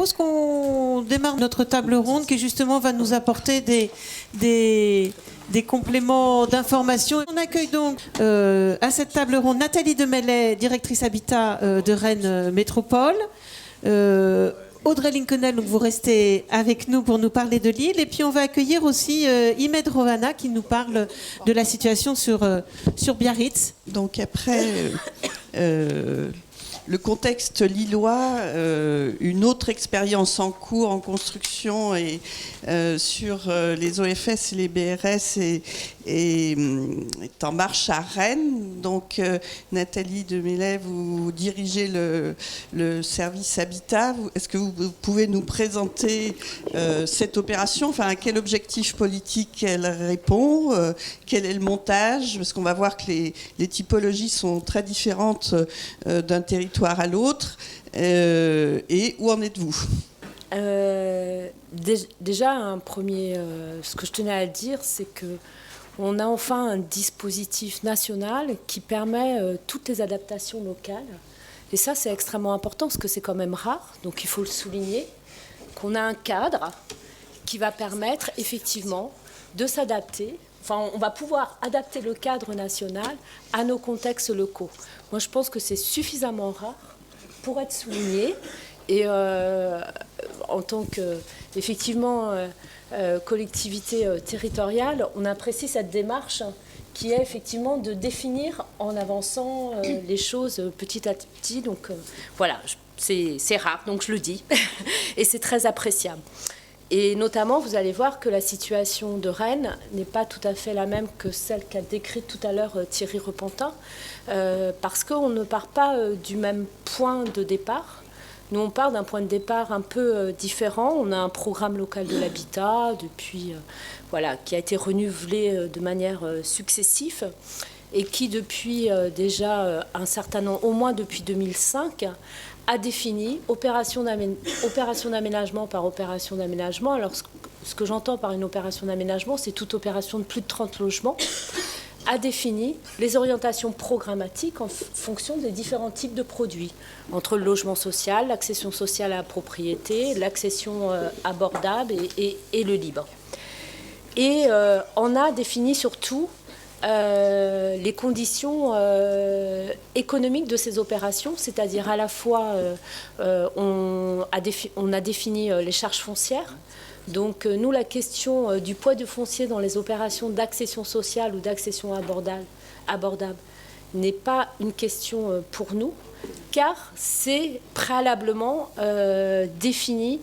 propose qu'on démarre notre table ronde qui justement va nous apporter des compléments d'information. On accueille donc à cette table ronde Nathalie Demellet, directrice Habitat de Rennes Métropole. Audrey Lincolnel, donc vous restez avec nous pour nous parler de Lille. Et puis on va accueillir aussi Imed Rohana qui nous parle de la situation sur Biarritz. Donc après le contexte lillois, une autre expérience en cours, en construction et sur les OFS et les BRS est en marche à Rennes. Donc Nathalie Demellet, vous dirigez le service Habitat. Est-ce que vous pouvez nous présenter cette opération, enfin à quel objectif politique elle répond, quel est le montage, parce qu'on va voir que les typologies sont très différentes d'un territoire à l'autre, et où en êtes-vous ? Déjà, ce que je tenais à dire, c'est que on a enfin un dispositif national qui permet toutes les adaptations locales. Et ça, c'est extrêmement important parce que c'est quand même rare, donc il faut le souligner, qu'on a un cadre qui va permettre effectivement de s'adapter. Enfin, on va pouvoir adapter le cadre national à nos contextes locaux. Moi, je pense que c'est suffisamment rare pour être souligné. Et en tant que, effectivement, collectivité territoriale, on apprécie cette démarche qui est effectivement de définir en avançant les choses petit à petit. Donc voilà, c'est rare, donc je le dis. Et c'est très appréciable. Et notamment, vous allez voir que la situation de Rennes n'est pas tout à fait la même que celle qu'a décrite tout à l'heure Thierry Repentin, parce qu'on ne part pas du même point de départ. Nous, on part d'un point de départ un peu différent. On a un programme local de l'habitat depuis, qui a été renouvelé de manière successive et qui, depuis déjà un certain nombre, au moins depuis 2005, a défini opération d'aménagement par opération d'aménagement. Alors, ce que j'entends par une opération d'aménagement, c'est toute opération de plus de 30 logements, a défini les orientations programmatiques en fonction des différents types de produits, entre le logement social, l'accession sociale à la propriété, l'accession abordable et le libre. Et on a défini surtout les conditions économiques de ces opérations, c'est-à-dire à la fois on a défini les charges foncières. Donc nous, la question du poids du foncier dans les opérations d'accession sociale ou d'accession abordable n'est pas une question pour nous, car c'est préalablement défini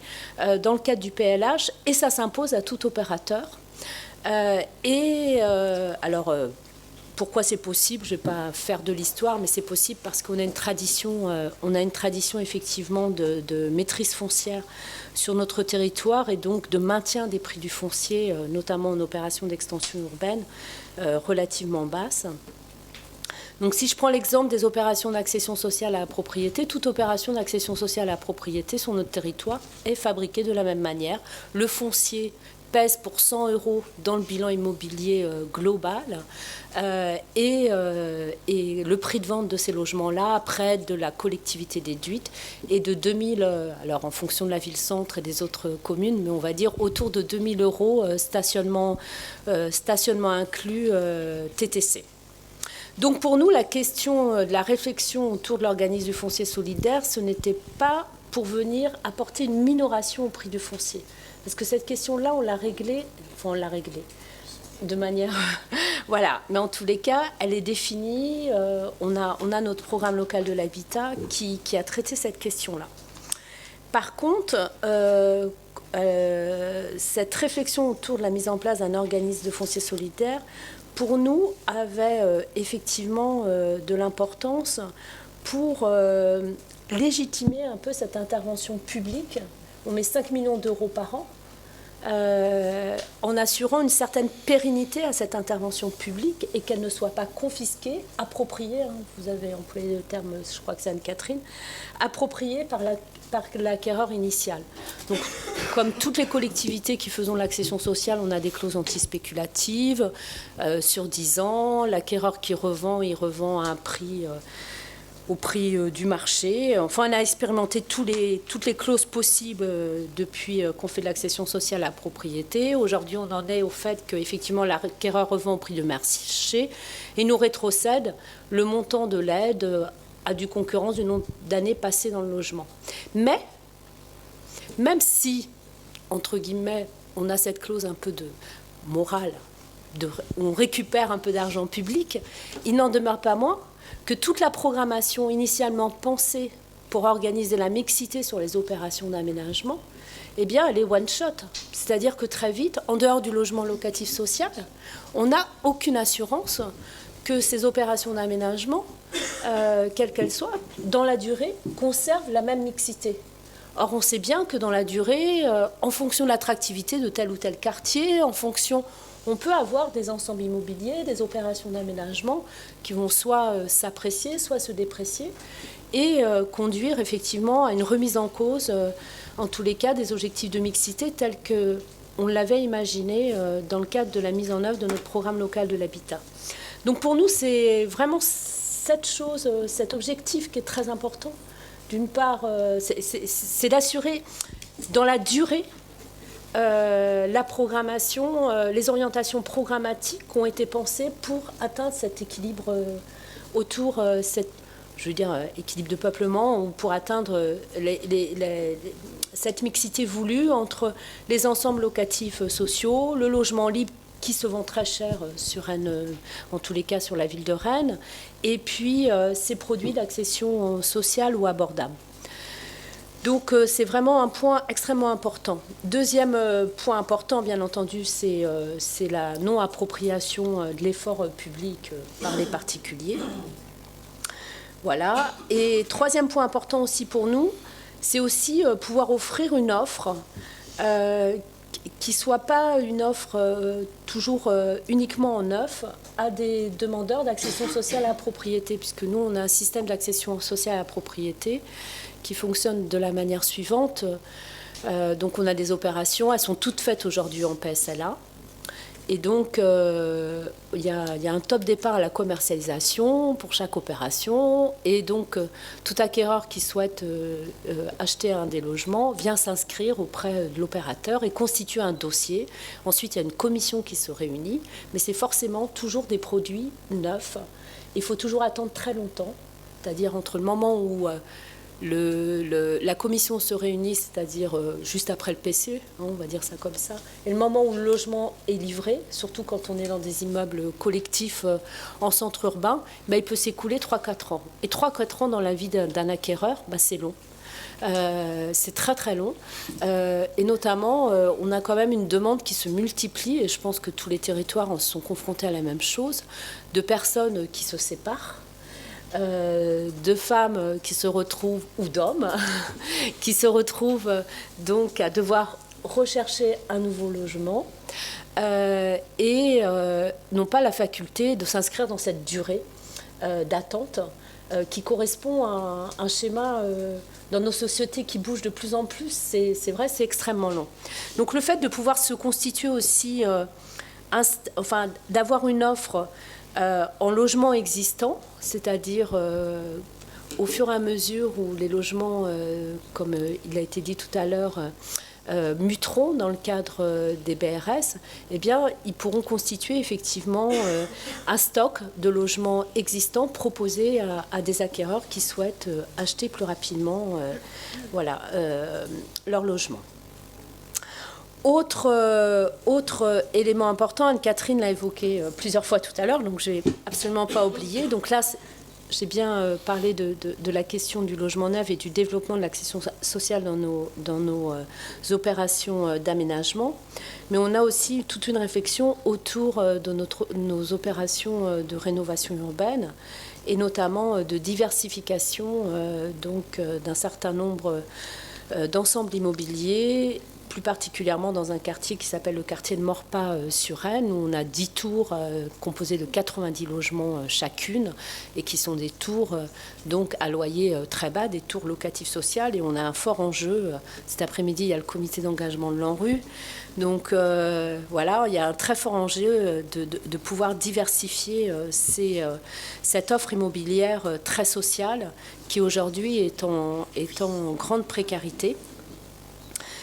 dans le cadre du PLH et ça s'impose à tout opérateur. Pourquoi c'est possible? Je ne vais pas faire de l'histoire, mais c'est possible parce qu'on a une tradition, effectivement de maîtrise foncière sur notre territoire et donc de maintien des prix du foncier, notamment en opération d'extension urbaine, relativement basse. Donc si je prends l'exemple des opérations d'accession sociale à la propriété, toute opération d'accession sociale à la propriété sur notre territoire est fabriquée de la même manière. Le foncier pèse pour 100 € dans le bilan immobilier global et le prix de vente de ces logements-là, après de la collectivité déduite, est de 2000, alors en fonction de la ville-centre et des autres communes, mais on va dire autour de 2000 €, stationnement inclus, TTC. Donc pour nous, la question de la réflexion autour de l'organisme du foncier solidaire, ce n'était pas pour venir apporter une minoration au prix du foncier. Parce que cette question-là, on l'a réglée de manière... voilà, mais en tous les cas, elle est définie. On a notre programme local de l'habitat qui a traité cette question-là. Par contre, cette réflexion autour de la mise en place d'un organisme de foncier solidaire, pour nous, avait effectivement de l'importance pour légitimer un peu cette intervention publique. On met 5 millions d'euros par an en assurant une certaine pérennité à cette intervention publique et qu'elle ne soit pas confisquée, appropriée, vous avez employé le terme, je crois que c'est Anne-Catherine, appropriée par l'acquéreur initial. Donc, comme toutes les collectivités qui faisons l'accession sociale, on a des clauses antispéculatives sur 10 ans. L'acquéreur qui revend, il revend à un prix au prix du marché. Enfin, on a expérimenté toutes les clauses possibles depuis qu'on fait de l'accession sociale à la propriété. Aujourd'hui, on en est au fait qu'effectivement, l'acquéreur revend au prix de marché et nous rétrocède le montant de l'aide à due concurrence du nombre d'années passées dans le logement. Mais, même si, entre guillemets, on a cette clause un peu de morale, on récupère un peu d'argent public, il n'en demeure pas moins que toute la programmation initialement pensée pour organiser la mixité sur les opérations d'aménagement, eh bien, elle est one-shot. C'est-à-dire que très vite, en dehors du logement locatif social, on n'a aucune assurance que ces opérations d'aménagement, quelles qu'elles soient, dans la durée, conservent la même mixité. Or, on sait bien que dans la durée, en fonction de l'attractivité de tel ou tel quartier, on peut avoir des ensembles immobiliers, des opérations d'aménagement qui vont soit s'apprécier, soit se déprécier et conduire effectivement à une remise en cause, en tous les cas, des objectifs de mixité tels qu'on l'avait imaginé dans le cadre de la mise en œuvre de notre programme local de l'habitat. Donc pour nous, c'est vraiment cet objectif qui est très important. D'une part, c'est d'assurer dans la durée la programmation, les orientations programmatiques qui ont été pensées pour atteindre cet équilibre autour, équilibre de peuplement, ou pour atteindre cette mixité voulue entre les ensembles locatifs sociaux, le logement libre qui se vend très cher sur Rennes, en tous les cas sur la ville de Rennes, et puis ces produits d'accession sociale ou abordable. Donc c'est vraiment un point extrêmement important. Deuxième point important, bien entendu, c'est la non-appropriation de l'effort public par les particuliers. Voilà. Et troisième point important aussi pour nous, c'est aussi pouvoir offrir une offre qui ne soit pas une offre toujours uniquement en neuf à des demandeurs d'accession sociale à la propriété, puisque nous, on a un système d'accession sociale à la propriété qui fonctionne de la manière suivante. Donc on a des opérations, elles sont toutes faites aujourd'hui en PSLA. Et donc il y a un top départ à la commercialisation pour chaque opération. Et donc tout acquéreur qui souhaite acheter un des logements vient s'inscrire auprès de l'opérateur et constitue un dossier. Ensuite, il y a une commission qui se réunit, mais c'est forcément toujours des produits neufs. Il faut toujours attendre très longtemps, c'est-à-dire entre le moment où la commission se réunit, c'est-à-dire juste après le PCE, hein, on va dire ça comme ça, et le moment où le logement est livré, surtout quand on est dans des immeubles collectifs en centre urbain, il peut s'écouler 3-4 ans. Et 3-4 ans dans la vie d'un acquéreur, c'est long. C'est très très long. Et notamment, on a quand même une demande qui se multiplie, et je pense que tous les territoires en sont confrontés à la même chose, de personnes qui se séparent, de femmes qui se retrouvent, ou d'hommes, qui se retrouvent donc à devoir rechercher un nouveau logement et n'ont pas la faculté de s'inscrire dans cette durée d'attente qui correspond à un schéma dans nos sociétés qui bougent de plus en plus. C'est vrai, c'est extrêmement long. Donc le fait de pouvoir se constituer aussi, d'avoir une offre en logement existant, c'est-à-dire au fur et à mesure où les logements, comme il a été dit tout à l'heure, muteront dans le cadre des BRS, eh bien, ils pourront constituer effectivement un stock de logements existants proposés à des acquéreurs qui souhaitent acheter plus rapidement leur logement. Autre élément important, Anne-Catherine l'a évoqué plusieurs fois tout à l'heure, donc je n'ai absolument pas oublié. Donc là, j'ai bien parlé de la question du logement neuf et du développement de l'accession sociale dans nos opérations d'aménagement. Mais on a aussi toute une réflexion autour de nos opérations de rénovation urbaine et notamment de diversification d'un certain nombre d'ensembles immobiliers plus particulièrement dans un quartier qui s'appelle le quartier de Morpas-sur-Aisne, où on a 10 tours composées de 90 logements chacune, et qui sont des tours donc à loyer très bas, des tours locatifs sociales, et on a un fort enjeu. Cet après-midi, il y a le comité d'engagement de l'ANRU. Donc voilà, il y a un très fort enjeu de pouvoir diversifier cette offre immobilière très sociale qui aujourd'hui est en grande précarité.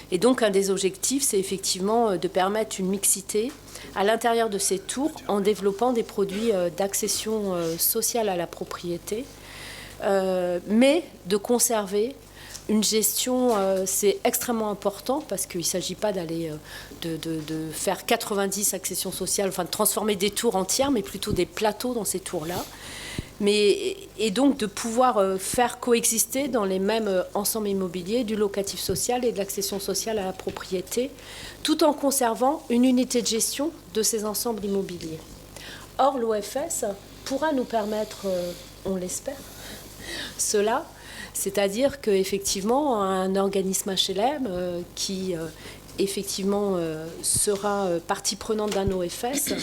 Et donc un des objectifs, c'est effectivement de permettre une mixité à l'intérieur de ces tours en développant des produits d'accession sociale à la propriété, mais de conserver une gestion, c'est extrêmement important parce qu'il ne s'agit pas d'aller de faire 90 accessions sociales, enfin de transformer des tours entières, mais plutôt des plateaux dans ces tours-là. Et donc de pouvoir faire coexister dans les mêmes ensembles immobiliers du locatif social et de l'accession sociale à la propriété, tout en conservant une unité de gestion de ces ensembles immobiliers. Or, l'OFS pourra nous permettre, on l'espère, cela. C'est-à-dire qu'effectivement, un organisme HLM qui effectivement sera partie prenante d'un OFS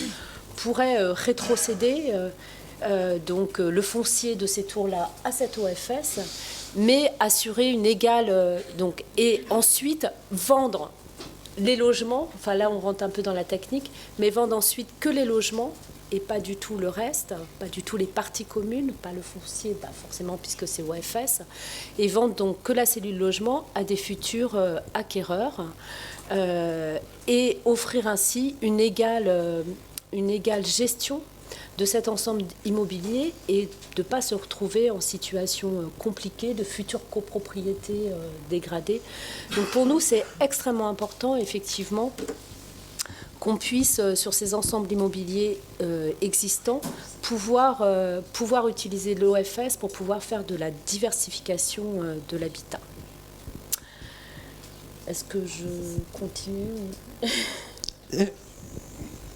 pourrait rétrocéder donc le foncier de ces tours-là à cet OFS, mais assurer une égale et ensuite vendre les logements. Enfin là, on rentre un peu dans la technique, mais vendre ensuite que les logements. Et pas du tout le reste, pas du tout les parties communes, pas le foncier, pas forcément puisque c'est OFS, et vendre donc que la cellule logement à des futurs acquéreurs et offrir ainsi une égale gestion de cet ensemble immobilier et de ne pas se retrouver en situation compliquée de futures copropriétés dégradées. Donc pour nous, c'est extrêmement important, effectivement, qu'on puisse, sur ces ensembles immobiliers existants, pouvoir utiliser l'OFS pour pouvoir faire de la diversification de l'habitat. Est-ce que je continue ?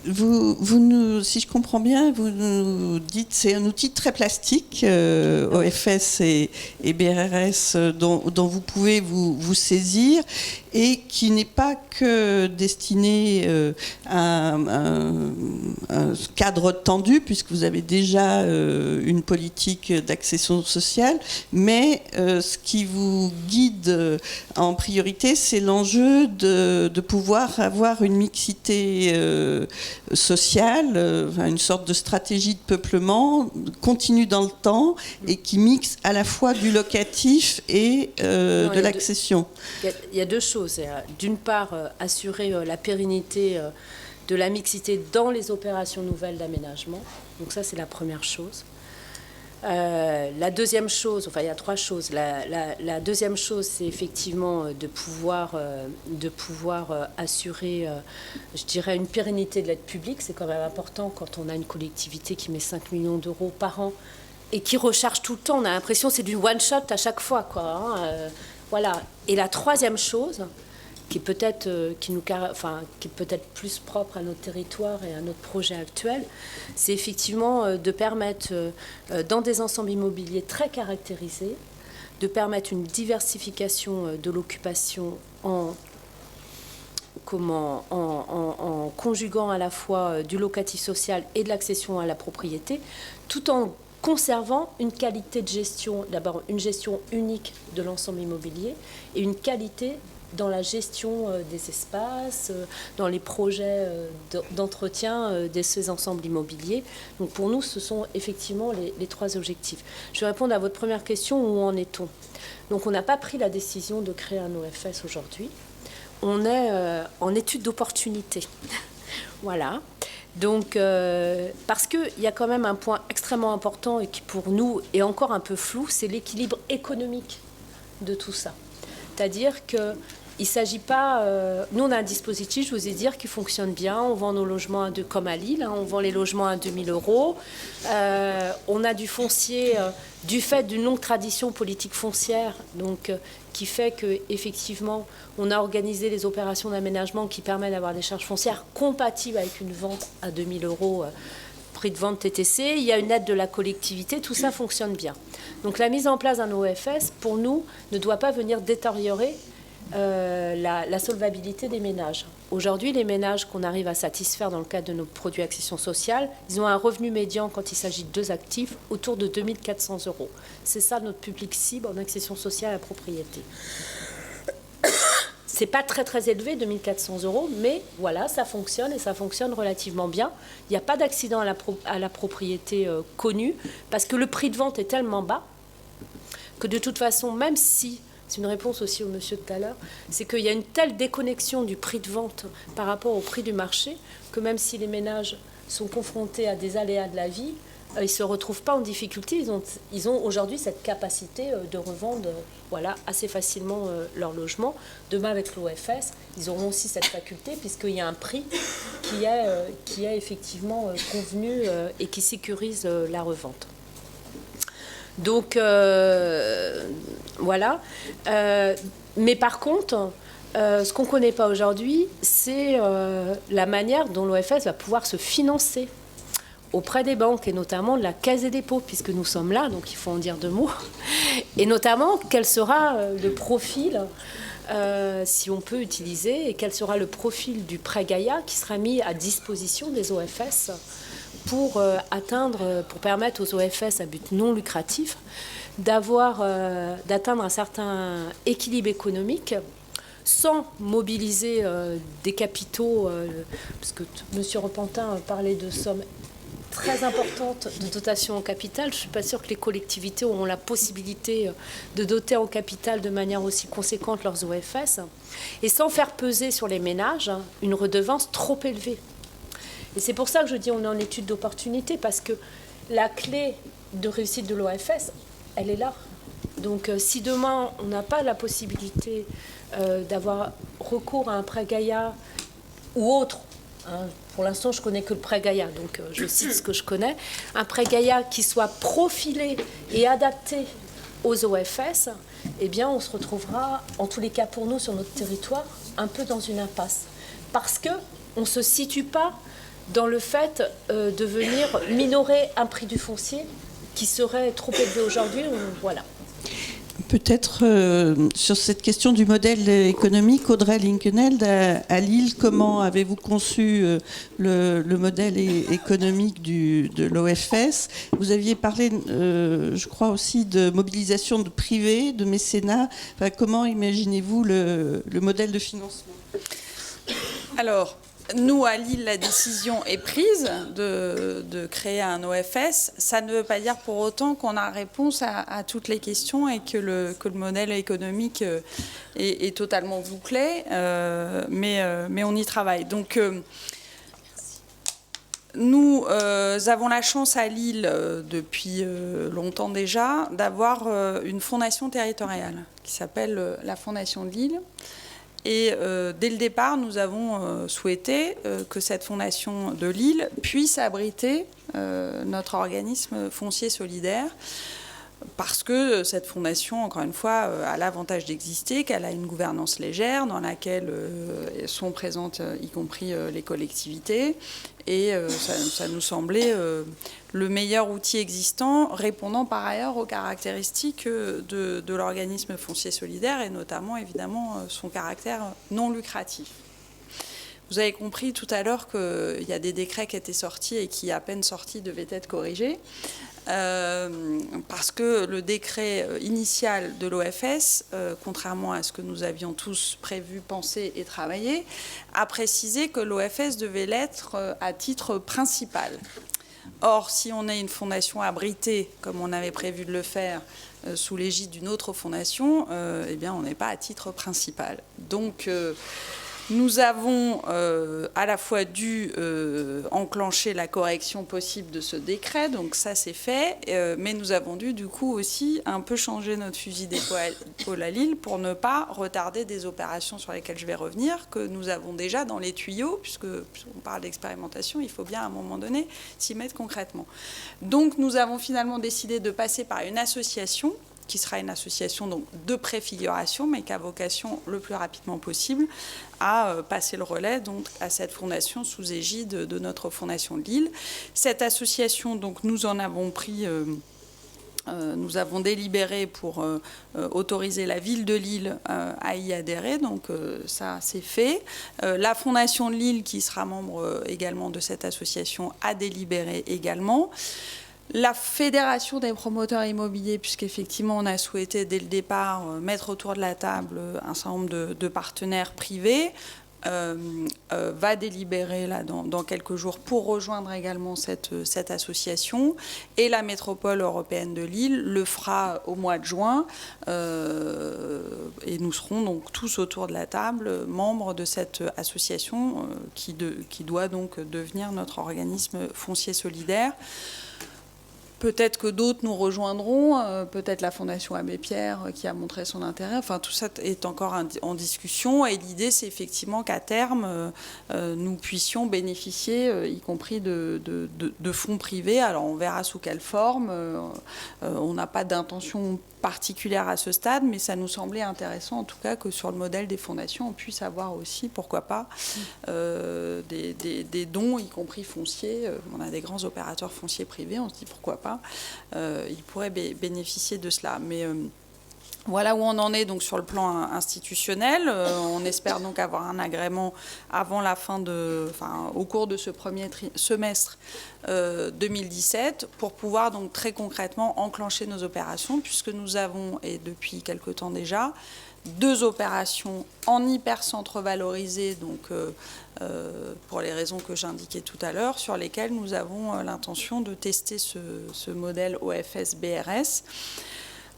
Si je comprends bien, vous nous dites que c'est un outil très plastique, OFS et BRRS, dont vous pouvez vous saisir et qui n'est pas que destiné à un cadre tendu, puisque vous avez déjà une politique d'accession sociale, mais ce qui vous guide en priorité, c'est l'enjeu de pouvoir avoir une mixité sociale, une sorte de stratégie de peuplement continue dans le temps et qui mixe à la fois du locatif et de l'accession. Il y a deux choses. D'une part, assurer la pérennité de la mixité dans les opérations nouvelles d'aménagement. Donc ça, c'est la première chose. La deuxième chose, enfin il y a trois choses. La deuxième chose, c'est effectivement de pouvoir assurer, je dirais, une pérennité de l'aide publique. C'est quand même important quand on a une collectivité qui met 5 millions d'euros par an et qui recharge tout le temps. On a l'impression que c'est du one-shot à chaque fois, quoi. Voilà. Et la troisième chose, qui est peut-être plus propre à notre territoire et à notre projet actuel, c'est effectivement de permettre, dans des ensembles immobiliers très caractérisés, de permettre une diversification de l'occupation en conjuguant à la fois du locatif social et de l'accession à la propriété, tout en conservant une qualité de gestion, d'abord une gestion unique de l'ensemble immobilier et une qualité dans la gestion des espaces, dans les projets d'entretien de ces ensembles immobiliers. Donc pour nous, ce sont effectivement les trois objectifs. Je vais répondre à votre première question, où en est-on ? Donc on n'a pas pris la décision de créer un OFS aujourd'hui. On est en étude d'opportunité. Voilà. Donc, parce qu'il y a quand même un point extrêmement important et qui pour nous est encore un peu flou, c'est l'équilibre économique de tout ça. C'est-à-dire qu'il ne s'agit pas... nous, on a un dispositif, je vous ai dit, qui fonctionne bien. On vend nos logements comme à Lille, on vend les logements à 2 000 €. On a du foncier, du fait d'une longue tradition politique foncière, donc, qui fait qu'effectivement, on a organisé les opérations d'aménagement qui permettent d'avoir des charges foncières compatibles avec une vente à 2 000 €, prix de vente TTC. Il y a une aide de la collectivité, tout ça fonctionne bien. Donc la mise en place d'un OFS, pour nous, ne doit pas venir détériorer la solvabilité des ménages. Aujourd'hui, les ménages qu'on arrive à satisfaire dans le cadre de nos produits accession sociale, ils ont un revenu médian, quand il s'agit de 2 actifs, autour de 2 400 €. C'est ça notre public cible en accession sociale à la propriété. C'est pas très très élevé, 2 400 €, mais voilà, ça fonctionne et ça fonctionne relativement bien. Il n'y a pas d'accident à la propriété connu, parce que le prix de vente est tellement bas que de toute façon, même si, c'est une réponse aussi au monsieur tout à l'heure, c'est qu'il y a une telle déconnexion du prix de vente par rapport au prix du marché, que même si les ménages sont confrontés à des aléas de la vie, ils ne se retrouvent pas en difficulté. Ils ont aujourd'hui cette capacité de revendre voilà, assez facilement leur logement. Demain, avec l'OFS, ils auront aussi cette faculté, puisqu'il y a un prix qui est effectivement convenu et qui sécurise la revente. Donc, voilà. Mais par contre, ce qu'on ne connaît pas aujourd'hui, c'est la manière dont l'OFS va pouvoir se financer auprès des banques, et notamment de la Caisse des dépôts, puisque nous sommes là, donc il faut en dire 2 mots. Et notamment, quel sera le profil, si on peut utiliser, et quel sera le profil du prêt Gaïa qui sera mis à disposition des OFS pour permettre aux OFS à but non lucratif d'atteindre un certain équilibre économique sans mobiliser des capitaux, parce que M. Repentin parlait de sommes très importantes de dotation en capital. Je ne suis pas sûre que les collectivités auront la possibilité de doter en capital de manière aussi conséquente leurs OFS, et sans faire peser sur les ménages une redevance trop élevée. Et c'est pour ça que je dis on est en étude d'opportunité, parce que la clé de réussite de l'OFS, elle est là. Donc si demain on n'a pas la possibilité d'avoir recours à un prêt Gaïa ou autre, hein, pour l'instant je connais que le prêt Gaïa, donc je cite ce que je connais, un prêt Gaïa qui soit profilé et adapté aux OFS, eh bien on se retrouvera, en tous les cas pour nous sur notre territoire, un peu dans une impasse. Parce qu'on ne se situe pas dans le fait de venir minorer un prix du foncier qui serait trop élevé aujourd'hui. Voilà. Peut-être sur cette question du modèle économique, Audrey Linkenheld, à Lille, comment avez-vous conçu le modèle économique de l'OFS? Vous aviez parlé, je crois aussi, de mobilisation de privés, de mécénat. Enfin, comment imaginez-vous le modèle de financement? Alors, nous, à Lille, la décision est prise de créer un OFS. Ça ne veut pas dire pour autant qu'on a réponse à toutes les questions et que le modèle économique est totalement bouclé, mais on y travaille. Donc, nous avons la chance à Lille, depuis longtemps déjà, d'avoir une fondation territoriale qui s'appelle la Fondation de Lille. Et dès le départ, nous avons souhaité que cette fondation de Lille puisse abriter notre organisme foncier solidaire, parce que cette fondation, encore une fois, a l'avantage d'exister, qu'elle a une gouvernance légère dans laquelle sont présentes y compris les collectivités. Et ça nous semblait le meilleur outil existant, répondant par ailleurs aux caractéristiques de l'organisme foncier solidaire, et notamment, évidemment, son caractère non lucratif. Vous avez compris tout à l'heure qu'il y a des décrets qui étaient sortis et qui, à peine sortis, devaient être corrigés. Parce que le décret initial de l'OFS, contrairement à ce que nous avions tous prévu, pensé et travaillé, a précisé que l'OFS devait l'être à titre principal. Or, si on est une fondation abritée, comme on avait prévu de le faire, sous l'égide d'une autre fondation, eh bien, on n'est pas à titre principal. Donc, nous avons à la fois dû enclencher la correction possible de ce décret, donc ça c'est fait, mais nous avons dû du coup aussi un peu changer notre fusil d'épaule à Lille pour ne pas retarder des opérations sur lesquelles je vais revenir, que nous avons déjà dans les tuyaux, puisqu'on parle d'expérimentation, il faut bien à un moment donné s'y mettre concrètement. Donc nous avons finalement décidé de passer par une association, qui sera une association donc de préfiguration, mais qui a vocation le plus rapidement possible à passer le relais donc à cette fondation sous égide de notre fondation de Lille. Cette association, donc nous en avons pris nous avons délibéré pour autoriser la ville de Lille à y adhérer, donc ça c'est fait. La Fondation de Lille, qui sera membre également de cette association, a délibéré également. La Fédération des promoteurs immobiliers, puisqu'effectivement on a souhaité dès le départ mettre autour de la table un certain nombre de partenaires privés, va délibérer là, dans quelques jours pour rejoindre également cette association. Et la métropole européenne de Lille le fera au mois de juin. Et nous serons donc tous autour de la table membres de cette association qui doit donc devenir notre organisme foncier solidaire. Peut-être que d'autres nous rejoindront, peut-être la Fondation Abbé Pierre qui a montré son intérêt. Enfin, tout ça est encore en discussion. Et l'idée, c'est effectivement qu'à terme, nous puissions bénéficier, y compris de fonds privés. Alors, on verra sous quelle forme. On n'a pas d'intention particulière à ce stade, mais ça nous semblait intéressant, en tout cas, que sur le modèle des fondations, on puisse avoir aussi, pourquoi pas, des dons, y compris fonciers. On a des grands opérateurs fonciers privés, on se dit pourquoi pas. Ils pourraient bénéficier de cela. Mais voilà où on en est donc sur le plan institutionnel. On espère donc avoir un agrément avant la au cours de ce premier semestre 2017 pour pouvoir donc très concrètement enclencher nos opérations, puisque nous avons, et depuis quelque temps déjà, 2 opérations en hypercentre valorisé, donc pour les raisons que j'indiquais tout à l'heure, sur lesquelles nous avons l'intention de tester ce modèle OFS-BRS.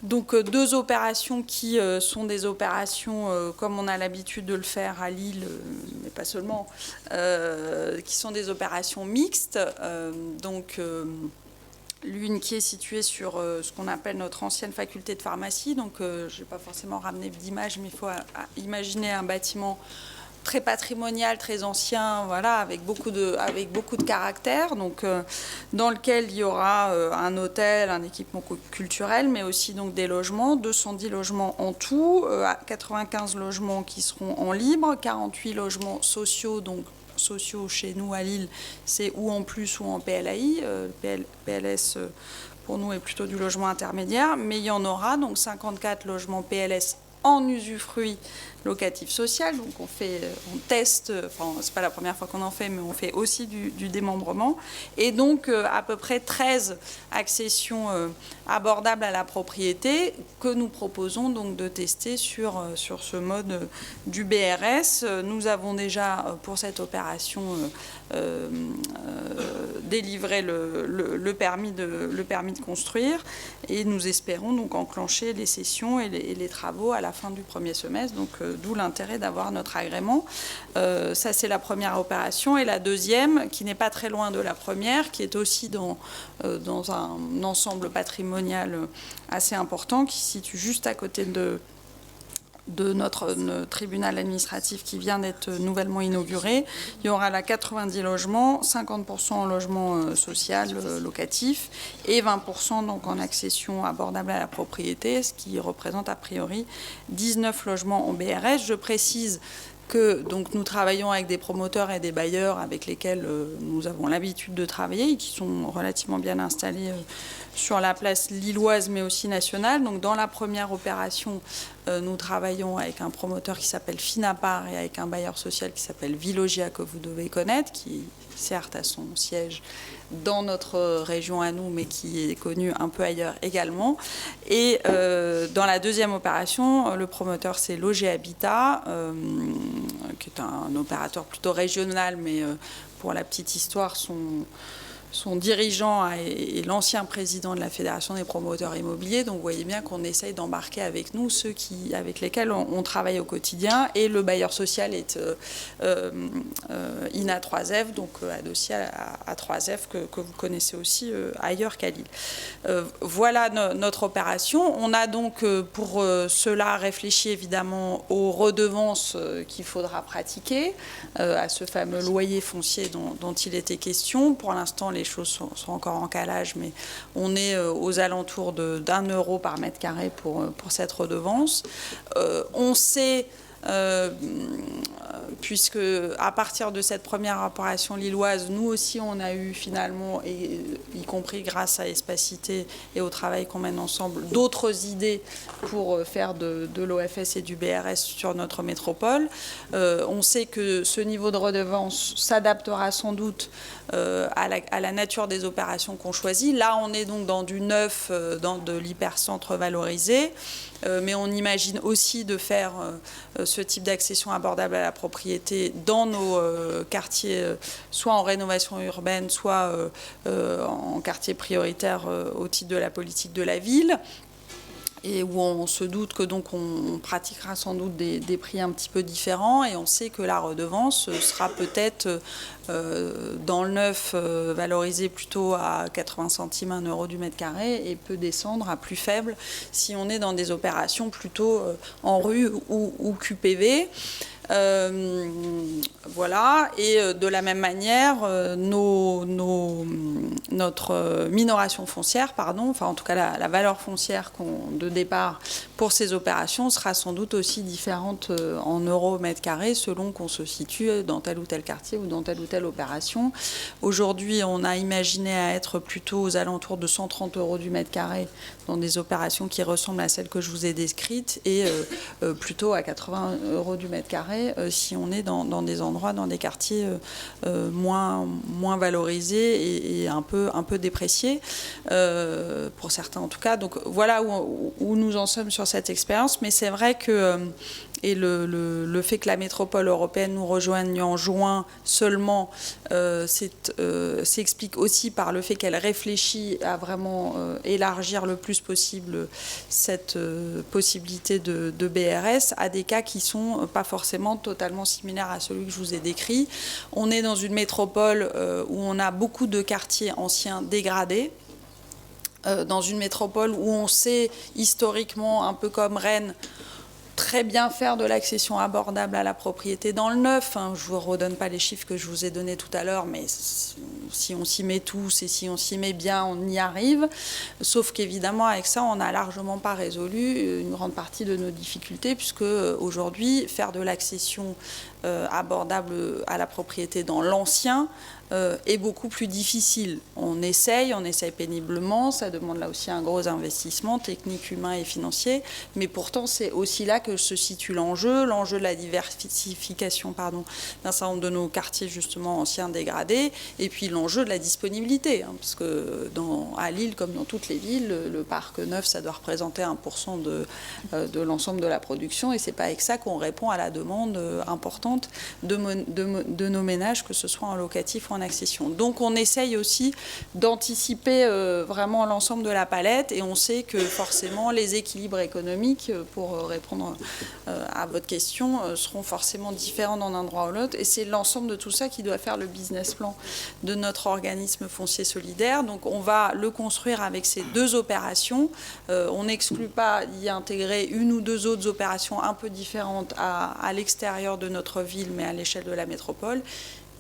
Donc 2 opérations qui sont des opérations, comme on a l'habitude de le faire à Lille, mais pas seulement, qui sont des opérations mixtes. L'une qui est située sur ce qu'on appelle notre ancienne faculté de pharmacie. Donc je ne vais pas forcément ramener d'image, mais il faut imaginer un bâtiment très patrimonial, très ancien, voilà, avec beaucoup de caractère, donc dans lequel il y aura un hôtel, un équipement culturel, mais aussi donc des logements, 210 logements en tout, 95 logements qui seront en libre, 48 logements sociaux, donc sociaux chez nous à Lille, c'est ou en plus ou en PLAI. PLS pour nous est plutôt du logement intermédiaire, mais il y en aura donc 54 logements PLS en usufruit locatif social. Donc on teste, enfin c'est pas la première fois qu'on en fait, mais on fait aussi du démembrement. Et donc à peu près 13 accessions abordables à la propriété que nous proposons donc de tester sur ce mode du BRS. Nous avons déjà pour cette opération délivré le permis de construire, et nous espérons donc enclencher les sessions et les travaux à la fin du premier semestre. Donc d'où l'intérêt d'avoir notre agrément. Ça, c'est la première opération. Et la deuxième, qui n'est pas très loin de la première, qui est aussi dans un ensemble patrimonial assez important, qui se situe juste à côté de notre tribunal administratif qui vient d'être nouvellement inauguré. Il y aura là 90 logements, 50% en logement social locatif et 20% donc en accession abordable à la propriété, ce qui représente a priori 19 logements en BRS. Je précise que donc, nous travaillons avec des promoteurs et des bailleurs avec lesquels nous avons l'habitude de travailler et qui sont relativement bien installés sur la place lilloise mais aussi nationale. Donc dans la première opération, nous travaillons avec un promoteur qui s'appelle Finapar et avec un bailleur social qui s'appelle Vilogia, que vous devez connaître, qui certes a son siège dans notre région à nous, mais qui est connu un peu ailleurs également. Et dans la deuxième opération, le promoteur, c'est Logé Habitat, qui est un opérateur plutôt régional, mais pour la petite histoire, son dirigeant est l'ancien président de la Fédération des promoteurs immobiliers. Donc vous voyez bien qu'on essaye d'embarquer avec nous ceux avec lesquels on travaille au quotidien. Et le bailleur social est INA 3F, donc adossé à 3F que vous connaissez aussi ailleurs qu'à Lille. Voilà notre opération. On a donc pour cela réfléchi évidemment aux redevances qu'il faudra pratiquer, à ce fameux loyer foncier dont il était question. Pour l'instant, les choses sont encore en calage, mais on est aux alentours d'1 euro par mètre carré pour cette redevance. On sait puisque à partir de cette première opération lilloise, nous aussi on a eu finalement, et y compris grâce à Espacité et au travail qu'on mène ensemble, d'autres idées pour faire de l'OFS et du BRS sur notre métropole. On sait que ce niveau de redevance s'adaptera sans doute à la nature des opérations qu'on choisit. Là, on est donc dans du neuf, dans de l'hypercentre valorisé. Mais on imagine aussi de faire ce type d'accession abordable à la propriété dans nos quartiers, soit en rénovation urbaine, soit en quartier prioritaire au titre de la politique de la ville. Et où on se doute que donc on pratiquera sans doute des prix un petit peu différents, et on sait que la redevance sera peut-être dans le neuf valorisée plutôt à 80 centimes, 1 euro du mètre carré, et peut descendre à plus faible si on est dans des opérations plutôt en rue ou QPV. Voilà, et de la même manière, notre minoration foncière, enfin en tout cas la valeur foncière de départ pour ces opérations sera sans doute aussi différente en euros au mètre carré selon qu'on se situe dans tel ou tel quartier ou dans telle ou telle opération. Aujourd'hui, on a imaginé à être plutôt aux alentours de 130 euros du mètre carré dans des opérations qui ressemblent à celles que je vous ai décrites, et plutôt à 80 euros du mètre carré si on est dans des endroits, dans des quartiers moins valorisés et un peu dépréciés, pour certains en tout cas. Donc voilà où nous en sommes sur cette expérience. Mais c'est vrai que et le fait que la métropole européenne nous rejoigne en juin seulement s'explique aussi par le fait qu'elle réfléchit à vraiment élargir le plus possible cette possibilité de BRS à des cas qui sont pas forcément totalement similaires à celui que je vous ai décrit. On est dans une métropole où on a beaucoup de quartiers anciens dégradés, dans une métropole où on sait historiquement, un peu comme Rennes, très bien faire de l'accession abordable à la propriété dans le neuf. Je ne vous redonne pas les chiffres que je vous ai donnés tout à l'heure, mais si on s'y met tous et si on s'y met bien, on y arrive. Sauf qu'évidemment, avec ça, on n'a largement pas résolu une grande partie de nos difficultés, puisque aujourd'hui, faire de l'accession abordable à la propriété dans l'ancien est beaucoup plus difficile. On essaye péniblement, ça demande là aussi un gros investissement technique, humain et financier, mais pourtant c'est aussi là que se situe l'enjeu de la diversification d'un certain nombre de nos quartiers justement anciens dégradés, et puis l'enjeu de la disponibilité, parce que à Lille, comme dans toutes les villes, le parc neuf, ça doit représenter 1% de l'ensemble de la production, et c'est pas avec ça qu'on répond à la demande importante de nos ménages, que ce soit en locatif ou en accession. Donc on essaye aussi d'anticiper vraiment l'ensemble de la palette, et on sait que forcément les équilibres économiques, pour répondre à votre question, seront forcément différents d'un endroit ou l'autre, et c'est l'ensemble de tout ça qui doit faire le business plan de notre organisme foncier solidaire. Donc on va le construire avec ces deux opérations. On n'exclut pas d'y intégrer une ou deux autres opérations un peu différentes à l'extérieur de notre ville, mais à l'échelle de la métropole.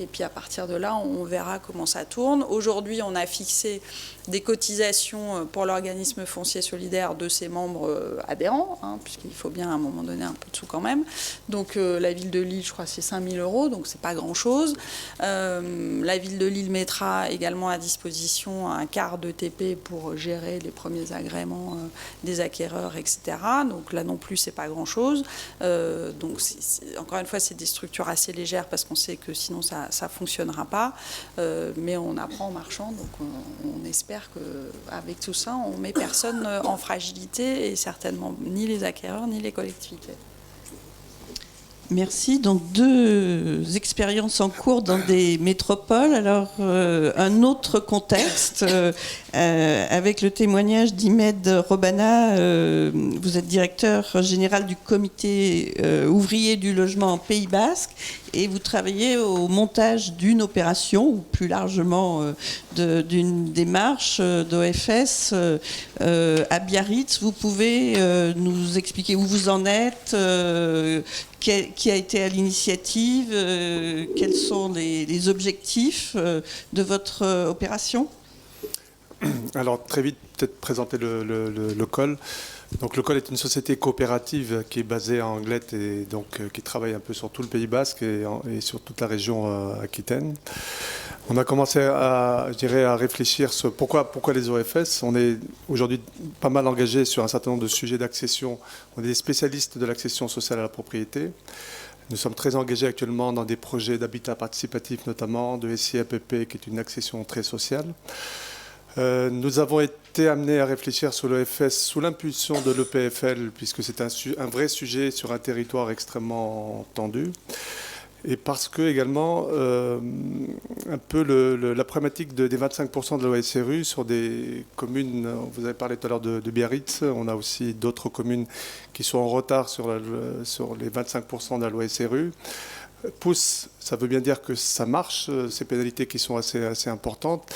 Et puis à partir de là, on verra comment ça tourne. Aujourd'hui, on a fixé des cotisations pour l'organisme foncier solidaire de ses membres adhérents, puisqu'il faut bien à un moment donné un peu de sous quand même. Donc la ville de Lille, je crois, c'est 5 000 €, donc c'est pas grand-chose. La ville de Lille mettra également à disposition un quart de TP pour gérer les premiers agréments des acquéreurs, etc. Donc là non plus, c'est pas grand-chose. Donc encore une fois, c'est des structures assez légères, parce qu'on sait que sinon ça ne fonctionnera pas, mais on apprend en marchant, donc on espère qu'avec tout ça, on ne met personne en fragilité, et certainement ni les acquéreurs ni les collectivités. Merci. Donc 2 expériences en cours dans des métropoles. Alors un autre contexte avec le témoignage d'Imed Robana. Vous êtes directeur général du comité ouvrier du logement en Pays Basque, et vous travaillez au montage d'une opération, ou plus largement d'une démarche d'OFS à Biarritz. Vous pouvez nous expliquer où vous en êtes, qui a été à l'initiative, quels sont les objectifs de votre opération ? Alors très vite, peut-être présenter le COL. Donc le COL est une société coopérative qui est basée à Anglet et donc qui travaille un peu sur tout le Pays Basque et sur toute la région Aquitaine. On a commencé à réfléchir sur pourquoi les OFS. On est aujourd'hui pas mal engagé sur un certain nombre de sujets d'accession. On est des spécialistes de l'accession sociale à la propriété. Nous sommes très engagés actuellement dans des projets d'habitat participatif, notamment de SIAPP, qui est une accession très sociale. Nous avons été amenés à réfléchir sur l'OFS sous l'impulsion de l'EPFL, puisque c'est un vrai sujet sur un territoire extrêmement tendu. Et parce que également, un peu la problématique des 25% de la loi SRU sur des communes, vous avez parlé tout à l'heure de Biarritz, on a aussi d'autres communes qui sont en retard sur les 25% de la loi SRU. Pousse, ça veut bien dire que ça marche, ces pénalités qui sont assez importantes,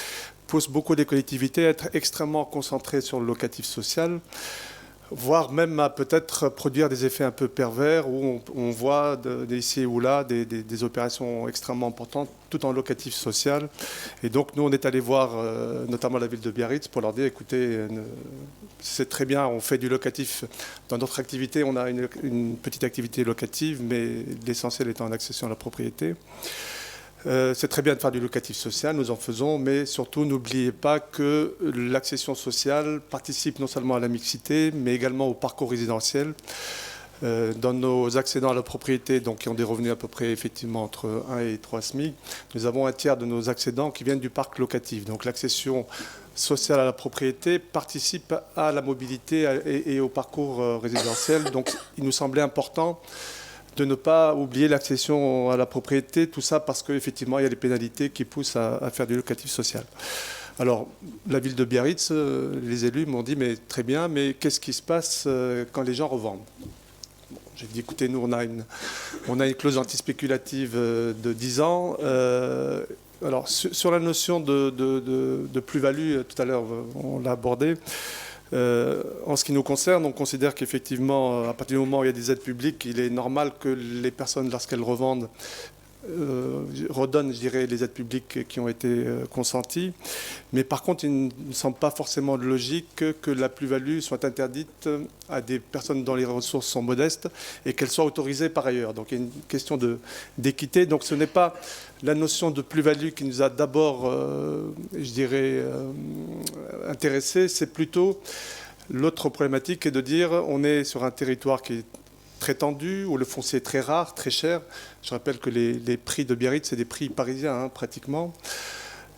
pousse beaucoup des collectivités à être extrêmement concentrées sur le locatif social, voire même à peut-être produire des effets un peu pervers où on voit d'ici ou là des opérations extrêmement importantes tout en locatif social. Et donc nous on est allé voir notamment la ville de Biarritz pour leur dire écoutez, c'est très bien, on fait du locatif dans notre activité, on a une petite activité locative, mais l'essentiel étant l'accession à la propriété. C'est très bien de faire du locatif social, nous en faisons, mais surtout n'oubliez pas que l'accession sociale participe non seulement à la mixité, mais également au parcours résidentiel. Dans nos accédants à la propriété, donc qui ont des revenus à peu près effectivement entre 1 et 3 SMIC, nous avons un tiers de nos accédants qui viennent du parc locatif. Donc l'accession sociale à la propriété participe à la mobilité et au parcours résidentiel. Donc il nous semblait important de ne pas oublier l'accession à la propriété, tout ça parce qu'effectivement, il y a des pénalités qui poussent à faire du locatif social. Alors, la ville de Biarritz, les élus m'ont dit, mais très bien, mais qu'est-ce qui se passe quand les gens revendent ? Bon, j'ai dit, écoutez, nous, on a une clause antispéculative de 10 ans. Alors, sur la notion de plus-value, tout à l'heure, on l'a abordé. En ce qui nous concerne, on considère qu'effectivement, à partir du moment où il y a des aides publiques, il est normal que les personnes, lorsqu'elles revendent, redonnent, je dirais, les aides publiques qui ont été consenties. Mais par contre, il ne semble pas forcément logique que la plus-value soit interdite à des personnes dont les ressources sont modestes et qu'elle soit autorisée par ailleurs. Donc il y a une question d'équité. Donc ce n'est pas la notion de plus-value qui nous a d'abord, je dirais, intéressés. C'est plutôt l'autre problématique est de dire on est sur un territoire qui est très tendu, où le foncier est très rare, très cher. Je rappelle que les prix de Biarritz, c'est des prix parisiens, pratiquement.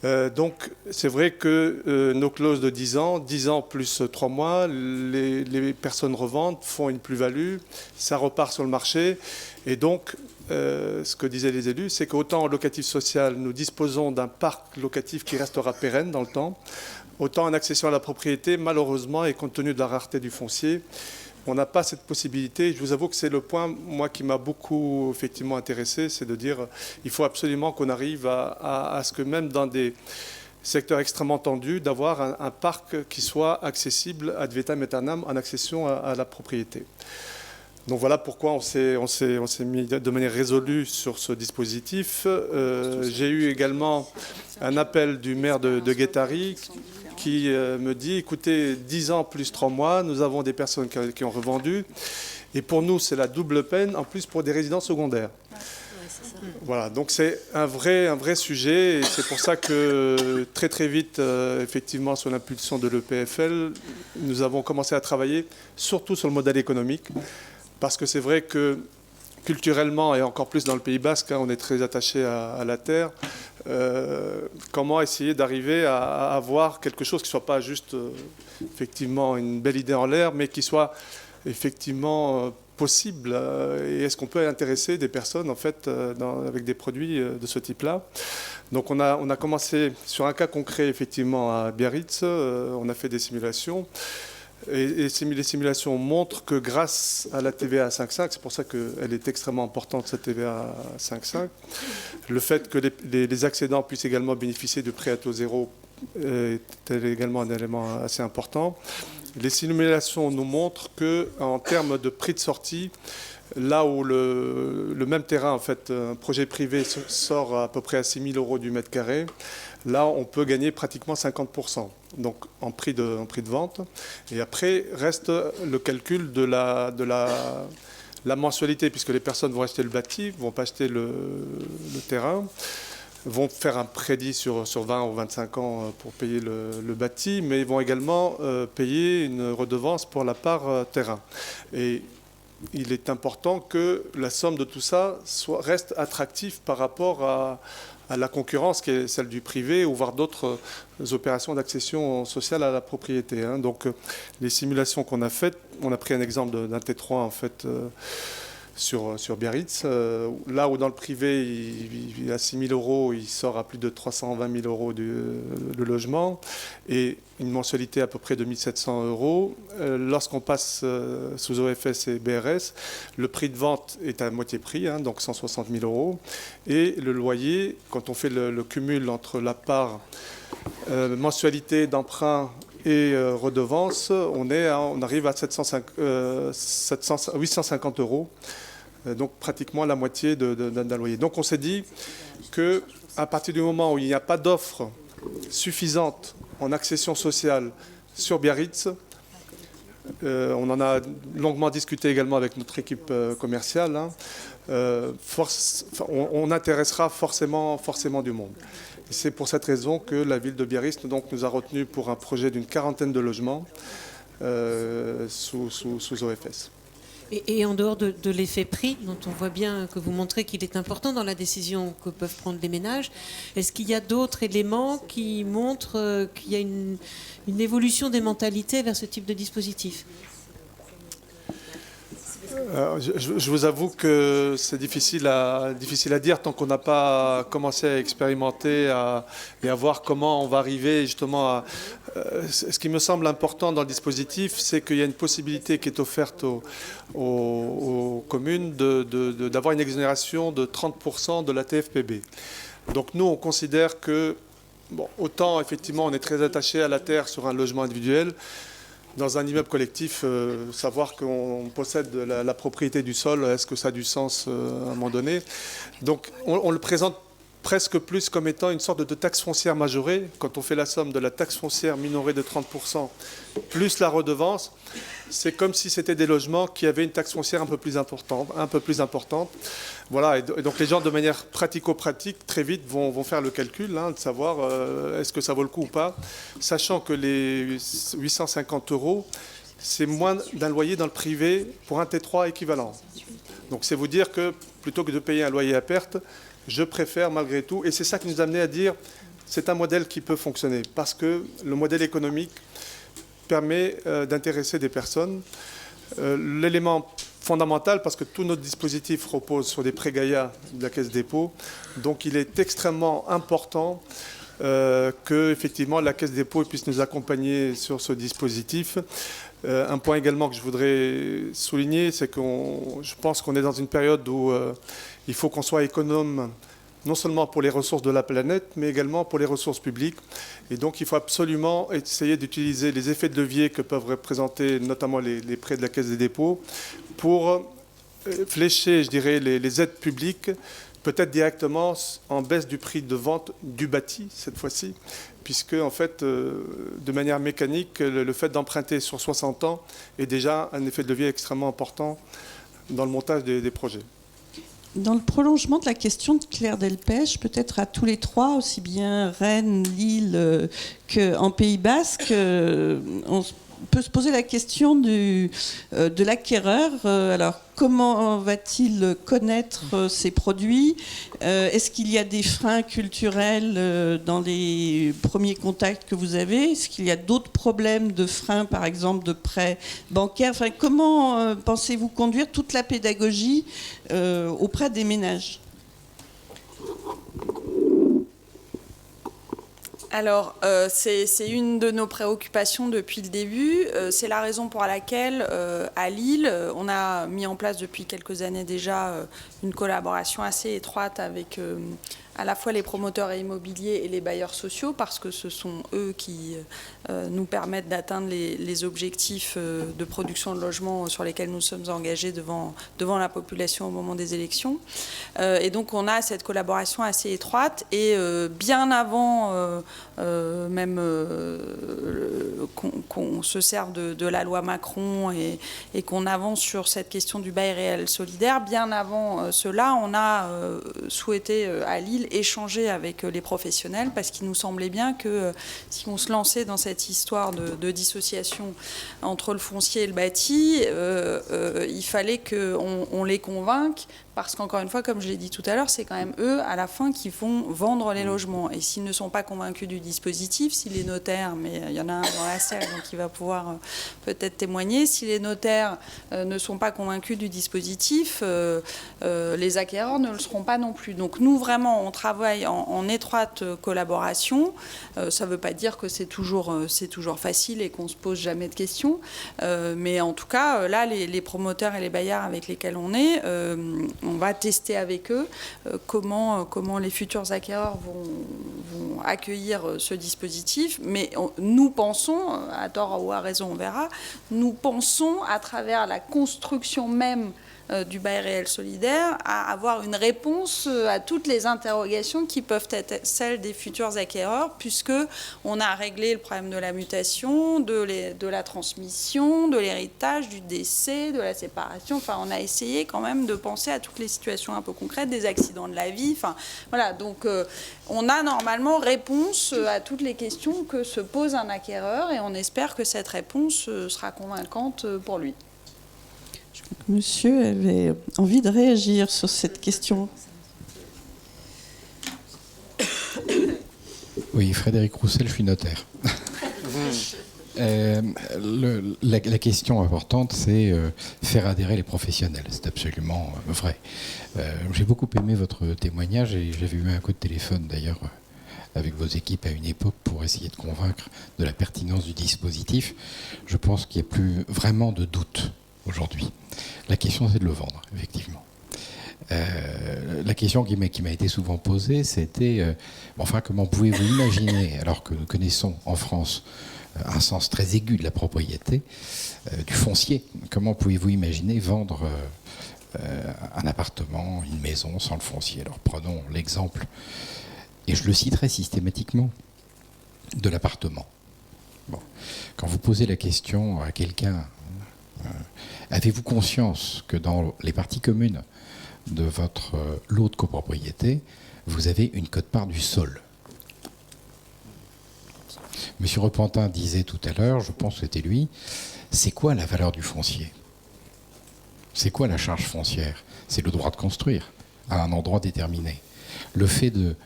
Donc, c'est vrai que nos clauses de 10 ans plus 3 mois, les personnes revendent, font une plus-value, ça repart sur le marché. Et donc, ce que disaient les élus, c'est qu'autant en locatif social, nous disposons d'un parc locatif qui restera pérenne dans le temps, autant en accession à la propriété, malheureusement, et compte tenu de la rareté du foncier, on n'a pas cette possibilité. Je vous avoue que c'est le point, moi, qui m'a beaucoup effectivement intéressé, c'est de dire il faut absolument qu'on arrive à ce que même dans des secteurs extrêmement tendus, d'avoir un parc qui soit accessible ad vitam aeternam en accession à la propriété. Donc voilà pourquoi on s'est mis de manière résolue sur ce dispositif. J'ai eu également un appel du maire de Guétari qui me dit, écoutez, 10 ans plus 3 mois, nous avons des personnes qui ont revendu. Et pour nous, c'est la double peine, en plus pour des résidents secondaires. Voilà, donc c'est un vrai sujet. Et c'est pour ça que très très vite, effectivement, sous l'impulsion de l'EPFL, nous avons commencé à travailler surtout sur le modèle économique. Parce que c'est vrai que culturellement, et encore plus dans le Pays Basque, on est très attaché à la terre. Comment essayer d'arriver à avoir quelque chose qui ne soit pas juste effectivement une belle idée en l'air, mais qui soit effectivement possible. Et est-ce qu'on peut intéresser des personnes en fait avec des produits de ce type-là? Donc on a commencé sur un cas concret effectivement à Biarritz. On a fait des simulations. Et les simulations montrent que grâce à la TVA à 5,5, c'est pour ça qu'elle est extrêmement importante, cette TVA à 5,5, le fait que les accédants puissent également bénéficier de prêts à taux zéro est également un élément assez important. Les simulations nous montrent qu'en termes de prix de sortie, là où le même terrain, en fait, un projet privé sort à peu près à 6 000 euros du mètre carré, là, on peut gagner pratiquement 50%, donc en prix de vente. Et après, reste le calcul de la mensualité, puisque les personnes vont acheter le bâti, vont pas acheter le terrain, vont faire un crédit sur 20 ou 25 ans pour payer le bâti, mais ils vont également payer une redevance pour la part terrain. Et il est important que la somme de tout ça reste attractive par rapport à la concurrence qui est celle du privé ou voire d'autres opérations d'accession sociale à la propriété. Donc les simulations qu'on a faites, on a pris un exemple d'un T3 en fait sur Biarritz, là où dans le privé il à 6 000 euros, il sort à plus de 320 000 euros le logement et une mensualité à peu près de 1 700 euros. Lorsqu'on passe sous OFS et BRS, le prix de vente est à moitié prix, donc 160 000 euros. Et le loyer, quand on fait le cumul entre la part mensualité d'emprunt et redevance, on arrive à 850 euros, donc pratiquement la moitié d'un loyer. Donc on s'est dit qu'à partir du moment où il n'y a pas d'offre suffisante en accession sociale sur Biarritz, on en a longuement discuté également avec notre équipe commerciale, on intéressera forcément du monde. Et c'est pour cette raison que la ville de Biarritz donc, nous a retenus pour un projet d'une 40aine de logements sous OFS. Et en dehors de l'effet prix, dont on voit bien que vous montrez qu'il est important dans la décision que peuvent prendre les ménages, est-ce qu'il y a d'autres éléments qui montrent qu'il y a une évolution des mentalités vers ce type de dispositif ? Je vous avoue que c'est difficile à dire tant qu'on n'a pas commencé à expérimenter et à voir comment on va arriver justement à... Ce qui me semble important dans le dispositif, c'est qu'il y a une possibilité qui est offerte aux communes d'avoir une exonération de 30% de la TFPB. Donc nous, on considère que, autant effectivement on est très attaché à la terre sur un logement individuel, dans un immeuble collectif, savoir qu'on possède la propriété du sol, est-ce que ça a du sens à un moment donné? Donc on le présente presque plus comme étant une sorte de taxe foncière majorée. Quand on fait la somme de la taxe foncière minorée de 30% plus la redevance, c'est comme si c'était des logements qui avaient une taxe foncière un peu plus importante. Voilà, et donc les gens de manière pratico-pratique très vite vont faire le calcul de savoir est-ce que ça vaut le coup ou pas, sachant que les 850 euros, c'est moins d'un loyer dans le privé pour un T3 équivalent. Donc c'est vous dire que plutôt que de payer un loyer à perte, je préfère malgré tout, et c'est ça qui nous a amené à dire c'est un modèle qui peut fonctionner, parce que le modèle économique permet d'intéresser des personnes. L'élément fondamental, parce que tout notre dispositif repose sur des prêts Gaïa de la Caisse des dépôts, donc il est extrêmement important que effectivement la Caisse des dépôts puisse nous accompagner sur ce dispositif. Un point également que je voudrais souligner, c'est que je pense qu'on est dans une période où il faut qu'on soit économe non seulement pour les ressources de la planète, mais également pour les ressources publiques. Et donc, il faut absolument essayer d'utiliser les effets de levier que peuvent représenter notamment les prêts de la Caisse des dépôts pour flécher, je dirais, les aides publiques, peut-être directement en baisse du prix de vente du bâti, cette fois-ci, puisque, en fait, de manière mécanique, le fait d'emprunter sur 60 ans est déjà un effet de levier extrêmement important dans le montage des projets. Dans le prolongement de la question de Claire Delpech, peut-être à tous les trois, aussi bien Rennes, Lille qu'en Pays Basque, on peut se poser la question de l'acquéreur. Alors, comment va-t-il connaître ces produits? Est-ce qu'il y a des freins culturels dans les premiers contacts que vous avez? Est-ce qu'il y a d'autres problèmes de freins, par exemple, de prêts bancaires? Enfin, comment pensez-vous conduire toute la pédagogie auprès des ménages? Alors, c'est une de nos préoccupations depuis le début. C'est la raison pour laquelle, à Lille, on a mis en place depuis quelques années déjà une collaboration assez étroite avec à la fois les promoteurs immobiliers et les bailleurs sociaux, parce que ce sont eux qui nous permettent d'atteindre les objectifs de production de logements sur lesquels nous sommes engagés devant la population au moment des élections. Et donc on a cette collaboration assez étroite, et bien avant même qu'on se serve de la loi Macron et qu'on avance sur cette question du bail réel solidaire, bien avant cela, on a souhaité à Lille échanger avec les professionnels, parce qu'il nous semblait bien que si on se lançait dans cette histoire de dissociation entre le foncier et le bâti, il fallait qu'on les convainque, parce qu'encore une fois, comme je l'ai dit tout à l'heure, c'est quand même eux, à la fin, qui vont vendre les logements. Et s'ils ne sont pas convaincus du dispositif, si les notaires, mais il y en a un dans la salle, donc il va pouvoir peut-être témoigner, si les notaires ne sont pas convaincus du dispositif, les acquéreurs ne le seront pas non plus. Donc nous, vraiment, on travaille en étroite collaboration. Ça ne veut pas dire que c'est toujours facile et qu'on ne se pose jamais de questions. Mais en tout cas, là, les promoteurs et les bailleurs avec lesquels on est, on va tester avec eux comment les futurs acquéreurs vont accueillir ce dispositif. Mais nous pensons, à tort ou à raison, on verra, nous pensons à travers la construction même du bail réel solidaire à avoir une réponse à toutes les interrogations qui peuvent être celles des futurs acquéreurs, puisque on a réglé le problème de la mutation, de la transmission, de l'héritage, du décès, de la séparation. Enfin, on a essayé quand même de penser à toutes les situations un peu concrètes, des accidents de la vie. Enfin, voilà. Donc, on a normalement réponse à toutes les questions que se pose un acquéreur, et on espère que cette réponse sera convaincante pour lui. Monsieur avait envie de réagir sur cette question. Oui, Frédéric Roussel, je suis notaire. La question importante, c'est faire adhérer les professionnels. C'est absolument vrai. J'ai beaucoup aimé votre témoignage, et j'avais eu un coup de téléphone d'ailleurs avec vos équipes à une époque pour essayer de convaincre de la pertinence du dispositif. Je pense qu'il n'y a plus vraiment de doute aujourd'hui. La question, c'est de le vendre, effectivement. La question qui m'a été souvent posée, c'était enfin, comment pouvez-vous imaginer, alors que nous connaissons en France un sens très aigu de la propriété, du foncier, comment pouvez-vous imaginer vendre un appartement, une maison sans le foncier? Alors prenons l'exemple, et je le citerai systématiquement, de l'appartement. Bon. Quand vous posez la question à quelqu'un, avez-vous conscience que dans les parties communes de votre lot de copropriété, vous avez une quote-part du sol? Monsieur Repentin disait tout à l'heure, je pense que c'était lui, c'est quoi la valeur du foncier? C'est quoi la charge foncière? C'est le droit de construire à un endroit déterminé. Le fait de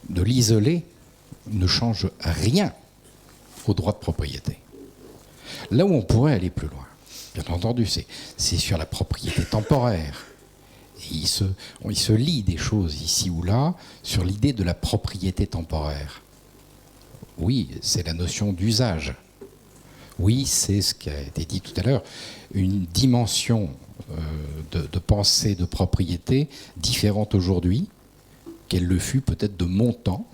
l'isoler ne change rien au droit de propriété. Là où on pourrait aller plus loin, bien entendu, c'est sur la propriété temporaire. Et il se lie des choses ici ou là sur l'idée de la propriété temporaire. Oui, c'est la notion d'usage. Oui, c'est ce qui a été dit tout à l'heure, une dimension de pensée de propriété différente aujourd'hui qu'elle le fut peut-être de mon temps,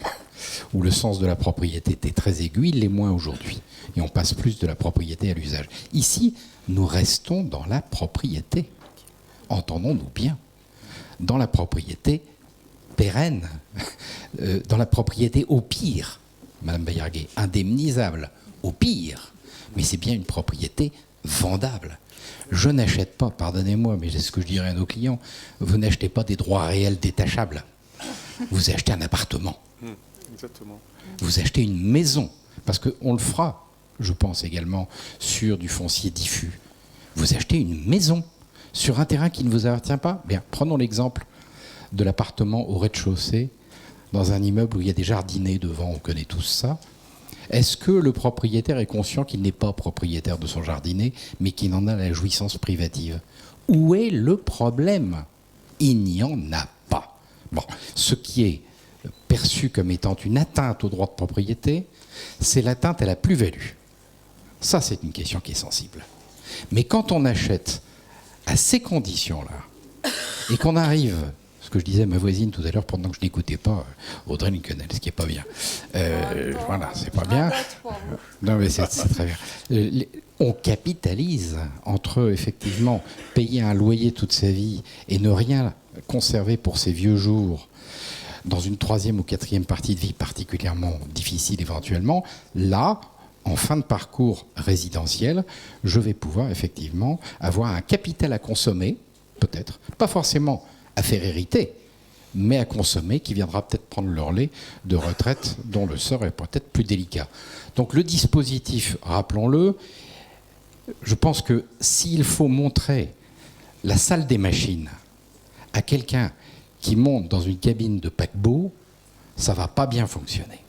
où le sens de la propriété était très aigu, il l'est moins aujourd'hui. Et on passe plus de la propriété à l'usage. Ici, nous restons dans la propriété. Entendons-nous bien. Dans la propriété pérenne, dans la propriété au pire, Madame Baillarguet, indemnisable, au pire. Mais c'est bien une propriété vendable. Je n'achète pas, pardonnez-moi, mais c'est ce que je dirais à nos clients, vous n'achetez pas des droits réels détachables. Vous achetez un appartement. Exactement. Vous achetez une maison. Parce qu'on le fera, je pense également, sur du foncier diffus. Vous achetez une maison sur un terrain qui ne vous appartient pas. Bien, prenons l'exemple de l'appartement au rez-de-chaussée, dans un immeuble où il y a des jardinets devant, on connaît tous ça. Est-ce que le propriétaire est conscient qu'il n'est pas propriétaire de son jardinet, mais qu'il en a la jouissance privative? Où est le problème? Il n'y en a pas. Bon, ce qui est perçu comme étant une atteinte au droit de propriété, c'est l'atteinte à la plus-value. Ça, c'est une question qui est sensible. Mais quand on achète à ces conditions-là, et qu'on arrive, Ce que je disais à ma voisine tout à l'heure pendant que je n'écoutais pas Audrey Lincolnel, ce qui n'est pas bien. Voilà, c'est pas bien. Non, mais c'est très bien. On capitalise entre, effectivement, payer un loyer toute sa vie et ne rien conserver pour ses vieux jours dans une 3e ou 4e partie de vie particulièrement difficile éventuellement. Là, en fin de parcours résidentiel, je vais pouvoir effectivement avoir un capital à consommer, peut-être, pas forcément à faire hériter, mais à consommer, qui viendra peut-être prendre le relais de retraite dont le sort est peut-être plus délicat. Donc le dispositif, rappelons-le, je pense que s'il faut montrer la salle des machines à quelqu'un qui monte dans une cabine de paquebot, ça ne va pas bien fonctionner.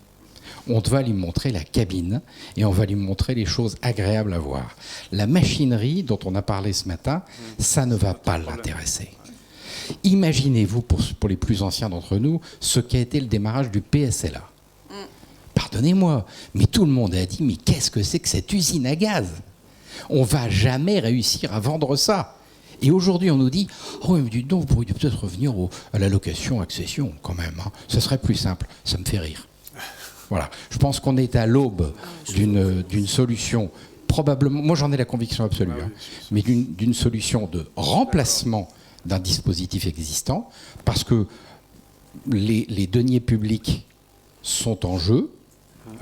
On va lui montrer la cabine et on va lui montrer les choses agréables à voir. La machinerie dont on a parlé ce matin, ça ne va pas l'intéresser. Imaginez-vous, pour les plus anciens d'entre nous, ce qu'a été le démarrage du PSLA. Pardonnez-moi, mais tout le monde a dit « mais qu'est-ce que c'est que cette usine à gaz ? On ne va jamais réussir à vendre ça !» Et aujourd'hui, on nous dit « oh, mais dites donc, vous pourriez peut-être revenir à la location-accession quand même. Hein. Ça serait plus simple. » Ça me fait rire. Voilà. Je pense qu'on est à l'aube d'une solution, probablement, moi j'en ai la conviction absolue, hein, mais d'une solution de remplacement d'un dispositif existant, parce que les deniers publics sont en jeu,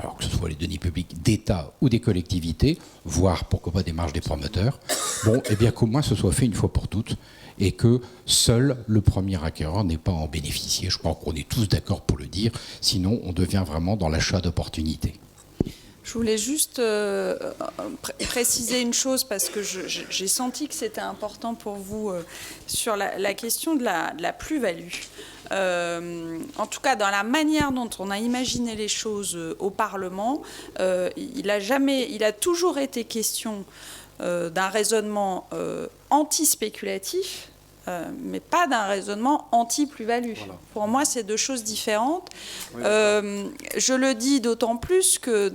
alors que ce soit les deniers publics d'État ou des collectivités, voire pourquoi pas des marges des promoteurs, bon, et bien qu'au moins ce soit fait une fois pour toutes, et que seul le premier acquéreur n'ait pas à en bénéficier. Je crois qu'on est tous d'accord pour le dire, sinon on devient vraiment dans l'achat d'opportunités. Je voulais juste préciser une chose, parce que j'ai senti que c'était important pour vous sur la question de la plus-value. En tout cas, dans la manière dont on a imaginé les choses au Parlement, il a toujours été question d'un raisonnement anti-spéculatif, mais pas d'un raisonnement anti-plus-value. Voilà. Pour moi, c'est deux choses différentes. Oui, je le dis d'autant plus que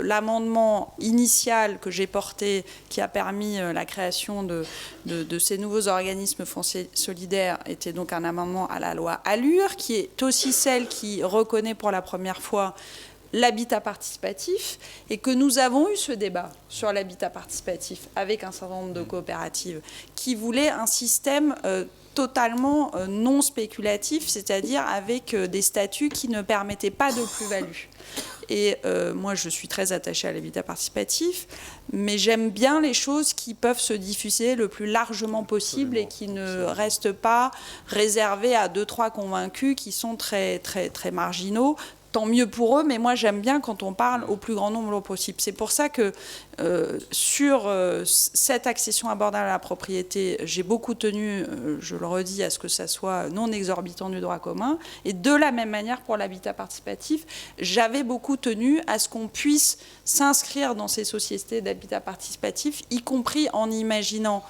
l'amendement initial que j'ai porté, qui a permis la création de ces nouveaux organismes fonciers solidaires, était donc un amendement à la loi ALUR, qui est aussi celle qui reconnaît pour la première fois l'habitat participatif, et que nous avons eu ce débat sur l'habitat participatif avec un certain nombre de coopératives qui voulaient un système totalement non spéculatif, c'est-à-dire avec des statuts qui ne permettaient pas de plus-value. Et moi, je suis très attachée à l'habitat participatif, mais j'aime bien les choses qui peuvent se diffuser le plus largement possible et qui ne restent pas réservées à 2-3 convaincus qui sont très, très, très marginaux. Tant mieux pour eux, mais moi j'aime bien quand on parle au plus grand nombre possible. C'est pour ça que sur cette accession abordable à la propriété, j'ai beaucoup tenu, je le redis, à ce que ça soit non exorbitant du droit commun. Et de la même manière pour l'habitat participatif, j'avais beaucoup tenu à ce qu'on puisse s'inscrire dans ces sociétés d'habitat participatif, y compris en imaginant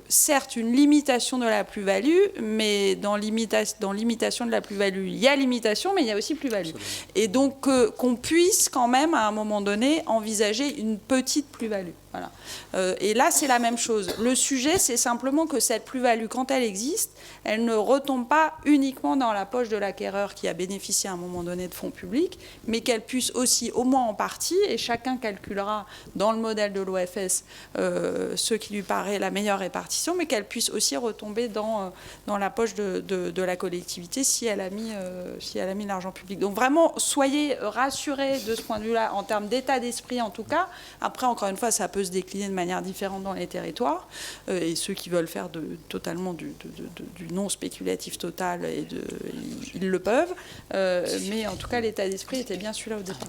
certes une limitation de la plus-value, mais dans limitation de la plus-value, il y a limitation, mais il y a aussi plus-value. Et donc qu'on puisse quand même, à un moment donné, envisager une petite plus-value. Voilà. Et là, c'est la même chose. Le sujet, c'est simplement que cette plus-value, quand elle existe, elle ne retombe pas uniquement dans la poche de l'acquéreur qui a bénéficié à un moment donné de fonds publics, mais qu'elle puisse aussi, au moins en partie, et chacun calculera dans le modèle de l'OFS ce qui lui paraît la meilleure répartition, mais qu'elle puisse aussi retomber dans la poche de la collectivité si elle a mis l'argent public. Donc vraiment, soyez rassurés de ce point de vue-là, en termes d'état d'esprit en tout cas. Après, encore une fois, ça peut se décliner de manière différente dans les territoires, et ceux qui veulent faire totalement du non spéculatif total, ils le peuvent, mais en tout cas l'état d'esprit était bien celui-là au départ.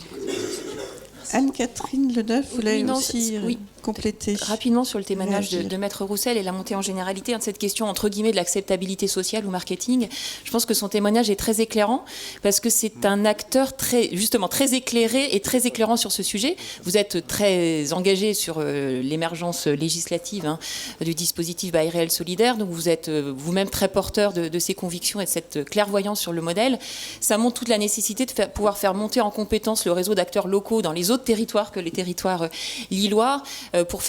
Anne-Catherine Leneuf voulait aussi compléter. Rapidement sur le témoignage de Maître Roussel et la montée en généralité de cette question entre guillemets de l'acceptabilité sociale ou marketing. Je pense que son témoignage est très éclairant parce que c'est un acteur très éclairé et très éclairant sur ce sujet. Vous êtes très engagé sur l'émergence législative du dispositif bail réel solidaire, donc vous êtes vous-même très porteur de ces convictions et de cette clairvoyance sur le modèle. Ça montre toute la nécessité de pouvoir faire monter en compétence le réseau d'acteurs locaux dans les autres autres territoires que les territoires lillois, pour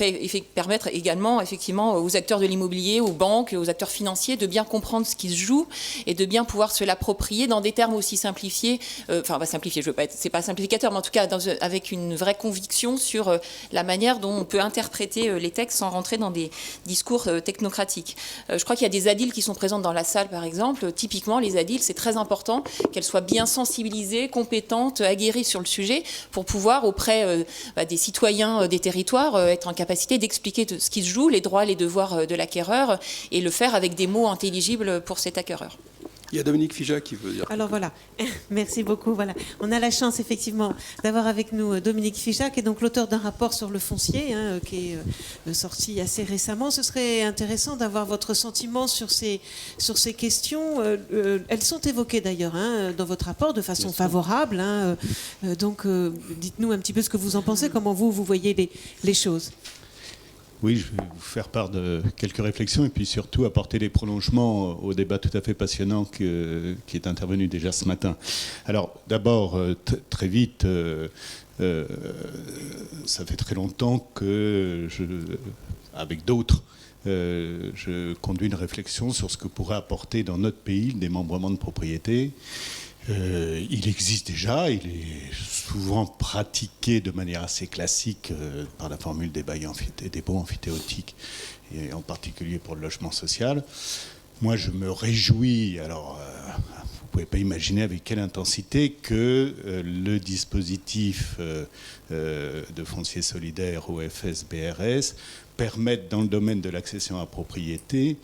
permettre également effectivement aux acteurs de l'immobilier, aux banques, aux acteurs financiers de bien comprendre ce qui se joue et de bien pouvoir se l'approprier dans des termes aussi simplifiés, enfin pas simplifiés, c'est pas simplificateur, mais en tout cas avec une vraie conviction sur la manière dont on peut interpréter les textes sans rentrer dans des discours technocratiques. Je crois qu'il y a des ADIL qui sont présentes dans la salle, par exemple. Typiquement, les ADIL, c'est très important qu'elles soient bien sensibilisées, compétentes, aguerries sur le sujet pour pouvoir, auprès des citoyens des territoires, être en capacité d'expliquer ce qui se joue, les droits, les devoirs de l'acquéreur, et le faire avec des mots intelligibles pour cet acquéreur. Il y a Dominique Figeac qui veut dire. Alors voilà, merci beaucoup. Voilà. On a la chance effectivement d'avoir avec nous Dominique Figeac, qui est donc l'auteur d'un rapport sur le foncier, qui est sorti assez récemment. Ce serait intéressant d'avoir votre sentiment sur ces questions. Elles sont évoquées d'ailleurs dans votre rapport de façon favorable. Donc dites-nous un petit peu ce que vous en pensez, comment vous voyez les choses. Oui, je vais vous faire part de quelques réflexions et puis surtout apporter des prolongements au débat tout à fait passionnant qui est intervenu déjà ce matin. Alors d'abord, très vite, ça fait très longtemps que avec d'autres, je conduis une réflexion sur ce que pourrait apporter dans notre pays le démembrement de propriété. Il existe déjà, il est souvent pratiqué de manière assez classique par la formule des baux amphithéotiques, et en particulier pour le logement social. Moi, je me réjouis, alors vous ne pouvez pas imaginer avec quelle intensité, que le dispositif de foncier solidaire OFS-BRS permette, dans le domaine de l'accession à la propriété,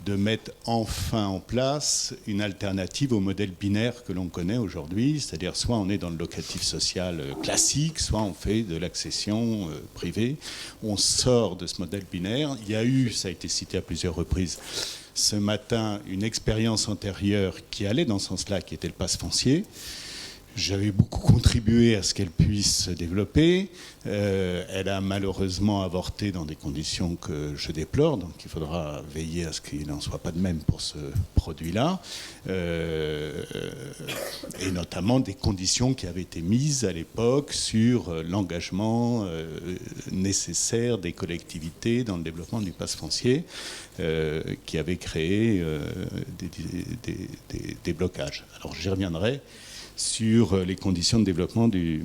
de mettre enfin en place une alternative au modèle binaire que l'on connaît aujourd'hui, c'est-à-dire soit on est dans le locatif social classique, soit on fait de l'accession privée. On sort de ce modèle binaire. Il y a eu, ça a été cité à plusieurs reprises ce matin, une expérience antérieure qui allait dans ce sens-là, qui était le pass foncier. J'avais beaucoup contribué à ce qu'elle puisse se développer. Elle a malheureusement avorté dans des conditions que je déplore, donc il faudra veiller à ce qu'il n'en soit pas de même pour ce produit-là. Et notamment des conditions qui avaient été mises à l'époque sur l'engagement nécessaire des collectivités dans le développement du pass foncier, qui avait créé des blocages. Alors j'y reviendrai sur les conditions de développement du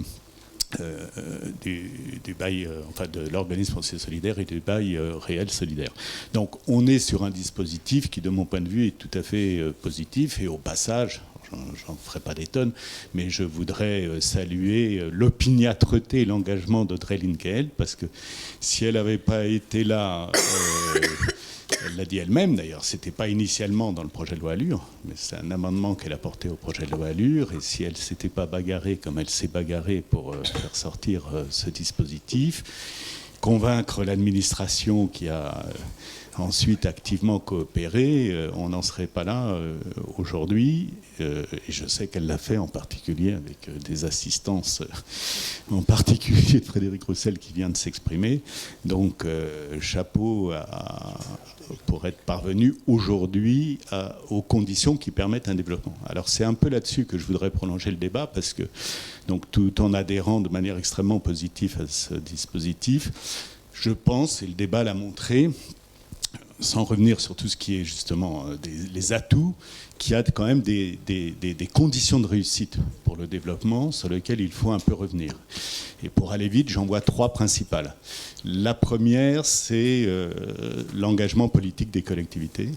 bail, enfin de l'organisme foncier solidaire et du bail réel solidaire. Donc on est sur un dispositif qui, de mon point de vue, est tout à fait positif. Et au passage, j'en ferai pas des tonnes, mais je voudrais saluer l'opiniâtreté et l'engagement d'Audrey Linkael, parce que si elle n'avait pas été là... Elle l'a dit elle-même d'ailleurs, c'était pas initialement dans le projet de loi Allure, mais c'est un amendement qu'elle a porté au projet de loi Allure, et si elle s'était pas bagarrée comme elle s'est bagarrée pour faire sortir ce dispositif, convaincre l'administration qui a ensuite activement coopéré, on n'en serait pas là aujourd'hui. Et je sais qu'elle l'a fait en particulier avec des assistances, en particulier de Frédéric Roussel qui vient de s'exprimer. Donc chapeau pour être parvenu aujourd'hui aux conditions qui permettent un développement. Alors c'est un peu là-dessus que je voudrais prolonger le débat, parce que donc, tout en adhérant de manière extrêmement positive à ce dispositif, je pense, et le débat l'a montré, sans revenir sur tout ce qui est justement les atouts, qu'il y a quand même des conditions de réussite pour le développement sur lesquelles il faut un peu revenir. Et pour aller vite, j'en vois trois principales. La première, c'est l'engagement politique des collectivités.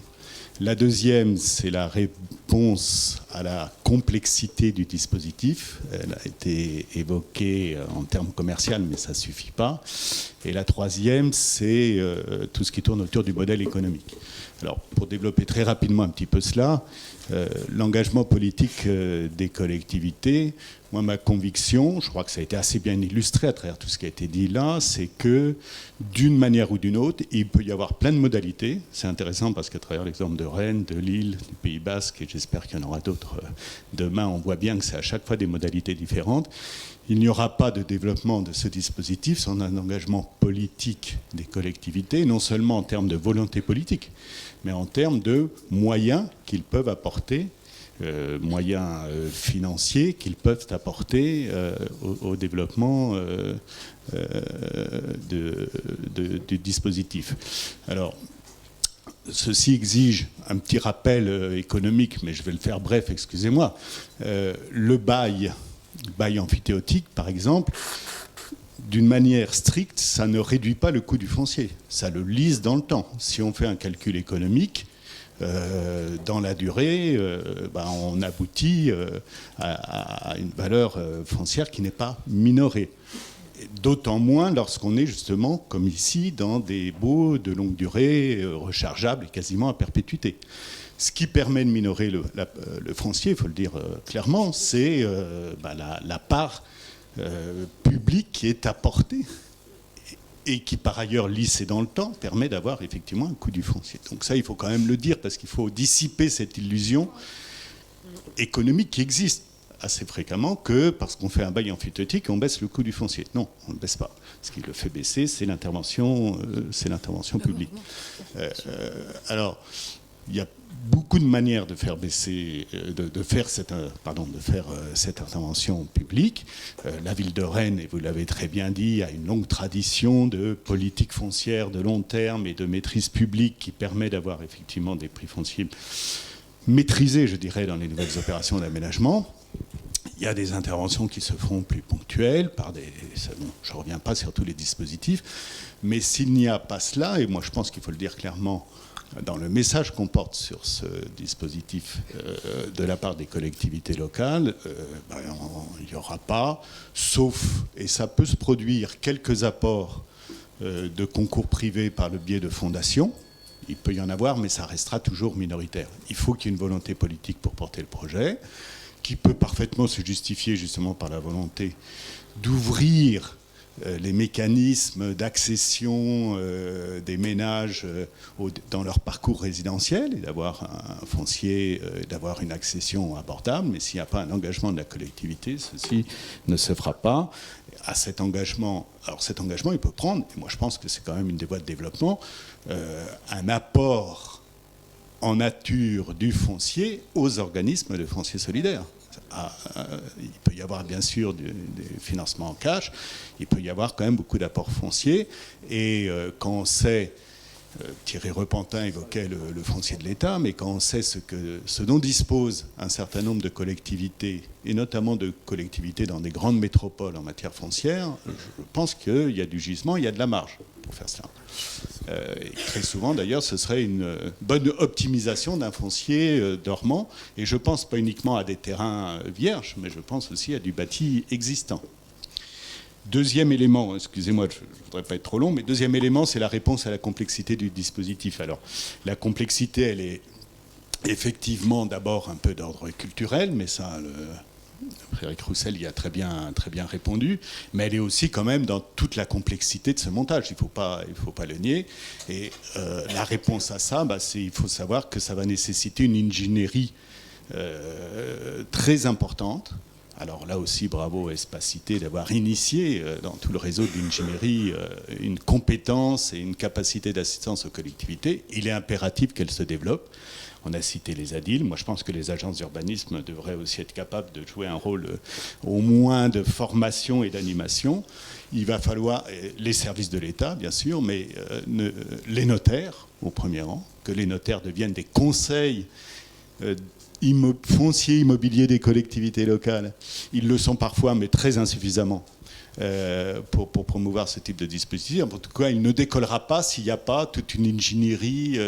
La deuxième, c'est la réponse à la complexité du dispositif. Elle a été évoquée en termes commerciaux, mais ça ne suffit pas. Et la troisième, c'est tout ce qui tourne autour du modèle économique. Alors, pour développer très rapidement un petit peu cela, l'engagement politique des collectivités, moi, ma conviction, je crois que ça a été assez bien illustré à travers tout ce qui a été dit là, c'est que d'une manière ou d'une autre, il peut y avoir plein de modalités. C'est intéressant parce qu'à travers l'exemple de Rennes, de Lille, du Pays Basque, et j'espère qu'il y en aura d'autres demain, on voit bien que c'est à chaque fois des modalités différentes. Il n'y aura pas de développement de ce dispositif sans un engagement politique des collectivités, non seulement en termes de volonté politique, mais en termes de moyens qu'ils peuvent apporter moyens financiers qu'ils peuvent apporter au développement du dispositif. Alors, ceci exige un petit rappel économique, mais je vais le faire bref, excusez-moi. Le bail amphithéotique, par exemple, d'une manière stricte, ça ne réduit pas le coût du foncier. Ça le lisse dans le temps. Si on fait un calcul économique, dans la durée, on aboutit à une valeur foncière qui n'est pas minorée. D'autant moins lorsqu'on est justement, comme ici, dans des baux de longue durée, rechargeables et quasiment à perpétuité. Ce qui permet de minorer le foncier, il faut le dire clairement, c'est la part publique qui est apportée et qui, par ailleurs, lissée dans le temps, permet d'avoir effectivement un coût du foncier. Donc ça, il faut quand même le dire, parce qu'il faut dissiper cette illusion économique qui existe assez fréquemment, que parce qu'on fait un bail amphithéotique, on baisse le coût du foncier. Non, on ne baisse pas. Ce qui le fait baisser, c'est l'intervention publique. Alors, il y a beaucoup de manières de faire baisser, de faire cette intervention publique. La ville de Rennes, et vous l'avez très bien dit, a une longue tradition de politique foncière de long terme et de maîtrise publique qui permet d'avoir effectivement des prix fonciers maîtrisés, je dirais, dans les nouvelles opérations d'aménagement. Il y a des interventions qui se feront plus ponctuelles je ne reviens pas sur tous les dispositifs, mais s'il n'y a pas cela, et moi je pense qu'il faut le dire clairement dans le message qu'on porte sur ce dispositif de la part des collectivités locales, il n'y aura pas, sauf, et ça peut se produire, quelques apports de concours privés par le biais de fondations. Il peut y en avoir, mais ça restera toujours minoritaire. Il faut qu'il y ait une volonté politique pour porter le projet, qui peut parfaitement se justifier justement par la volonté d'ouvrir les mécanismes d'accession des ménages dans leur parcours résidentiel et d'avoir un foncier, d'avoir une accession abordable. Mais s'il n'y a pas un engagement de la collectivité, ceci ne se fera pas. À cet engagement, il peut prendre, et moi je pense que c'est quand même une des voies de développement, un apport en nature du foncier aux organismes de foncier solidaire. Il peut y avoir bien sûr des financements en cash, il peut y avoir quand même beaucoup d'apports fonciers, et quand on sait, Thierry Repentin évoquait le foncier de l'État, mais quand on sait ce dont disposent un certain nombre de collectivités, et notamment de collectivités dans des grandes métropoles en matière foncière, je pense qu'il y a du gisement, il y a de la marge pour faire cela. Et très souvent, d'ailleurs, ce serait une bonne optimisation d'un foncier dormant. Et je pense pas uniquement à des terrains vierges, mais je pense aussi à du bâti existant. Deuxième élément, excusez-moi, je ne voudrais pas être trop long, mais deuxième élément, c'est la réponse à la complexité du dispositif. Alors, la complexité, elle est effectivement d'abord un peu d'ordre culturel, mais ça, Frédéric Roussel y a très bien répondu, mais elle est aussi quand même dans toute la complexité de ce montage, il faut pas le nier. Et la réponse à ça, il faut savoir que ça va nécessiter une ingénierie très importante. Alors là aussi, bravo à Espacité d'avoir initié dans tout le réseau de l'ingénierie une compétence et une capacité d'assistance aux collectivités. Il est impératif qu'elle se développe. On a cité les ADIL. Moi, je pense que les agences d'urbanisme devraient aussi être capables de jouer un rôle au moins de formation et d'animation. Il va falloir les services de l'État, bien sûr, mais les notaires, au premier rang, que les notaires deviennent des conseils fonciers immobiliers des collectivités locales. Ils le sont parfois, mais très insuffisamment. Pour promouvoir ce type de dispositif. En tout cas, il ne décollera pas s'il n'y a pas toute une ingénierie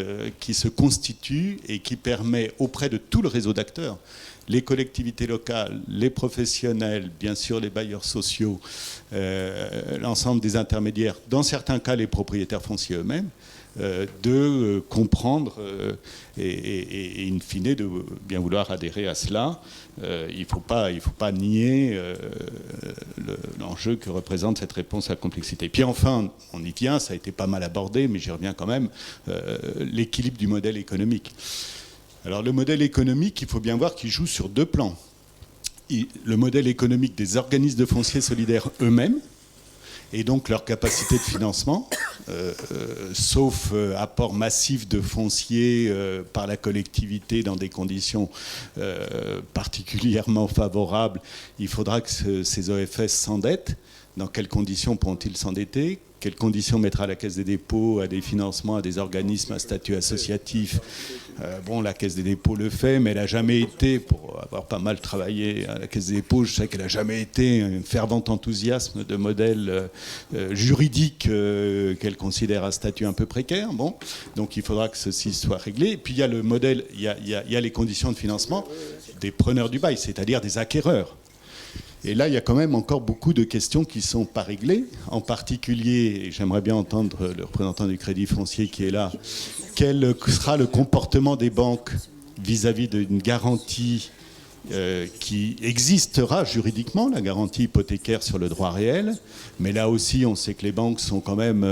qui se constitue et qui permet auprès de tout le réseau d'acteurs, les collectivités locales, les professionnels, bien sûr les bailleurs sociaux, l'ensemble des intermédiaires, dans certains cas les propriétaires fonciers eux-mêmes, de comprendre et in fine de bien vouloir adhérer à cela. Il ne faut pas nier l'enjeu que représente cette réponse à la complexité. Et puis enfin, on y vient, ça a été pas mal abordé, mais j'y reviens quand même, l'équilibre du modèle économique. Alors le modèle économique, il faut bien voir qu'il joue sur deux plans. Le modèle économique des organismes de foncier solidaire eux-mêmes, et donc leur capacité de financement, sauf apport massif de foncier par la collectivité dans des conditions particulièrement favorables, il faudra que ces OFS s'endettent. Dans quelles conditions pourront-ils s'endetter ? Quelles conditions mettra la Caisse des dépôts à des financements, à des organismes à statut associatif ? La Caisse des dépôts le fait, mais elle n'a jamais été, pour avoir pas mal travaillé à la Caisse des dépôts, je sais qu'elle n'a jamais été un fervent enthousiasme de modèle juridique qu'elle considère à statut un peu précaire. Donc il faudra que ceci soit réglé. Et puis il y a le modèle, il y a les conditions de financement des preneurs du bail, c'est-à-dire des acquéreurs. Et là, il y a quand même encore beaucoup de questions qui ne sont pas réglées. En particulier, et j'aimerais bien entendre le représentant du Crédit Foncier qui est là, quel sera le comportement des banques vis-à-vis d'une garantie qui existera juridiquement, la garantie hypothécaire sur le droit réel. Mais là aussi, on sait que les banques sont quand même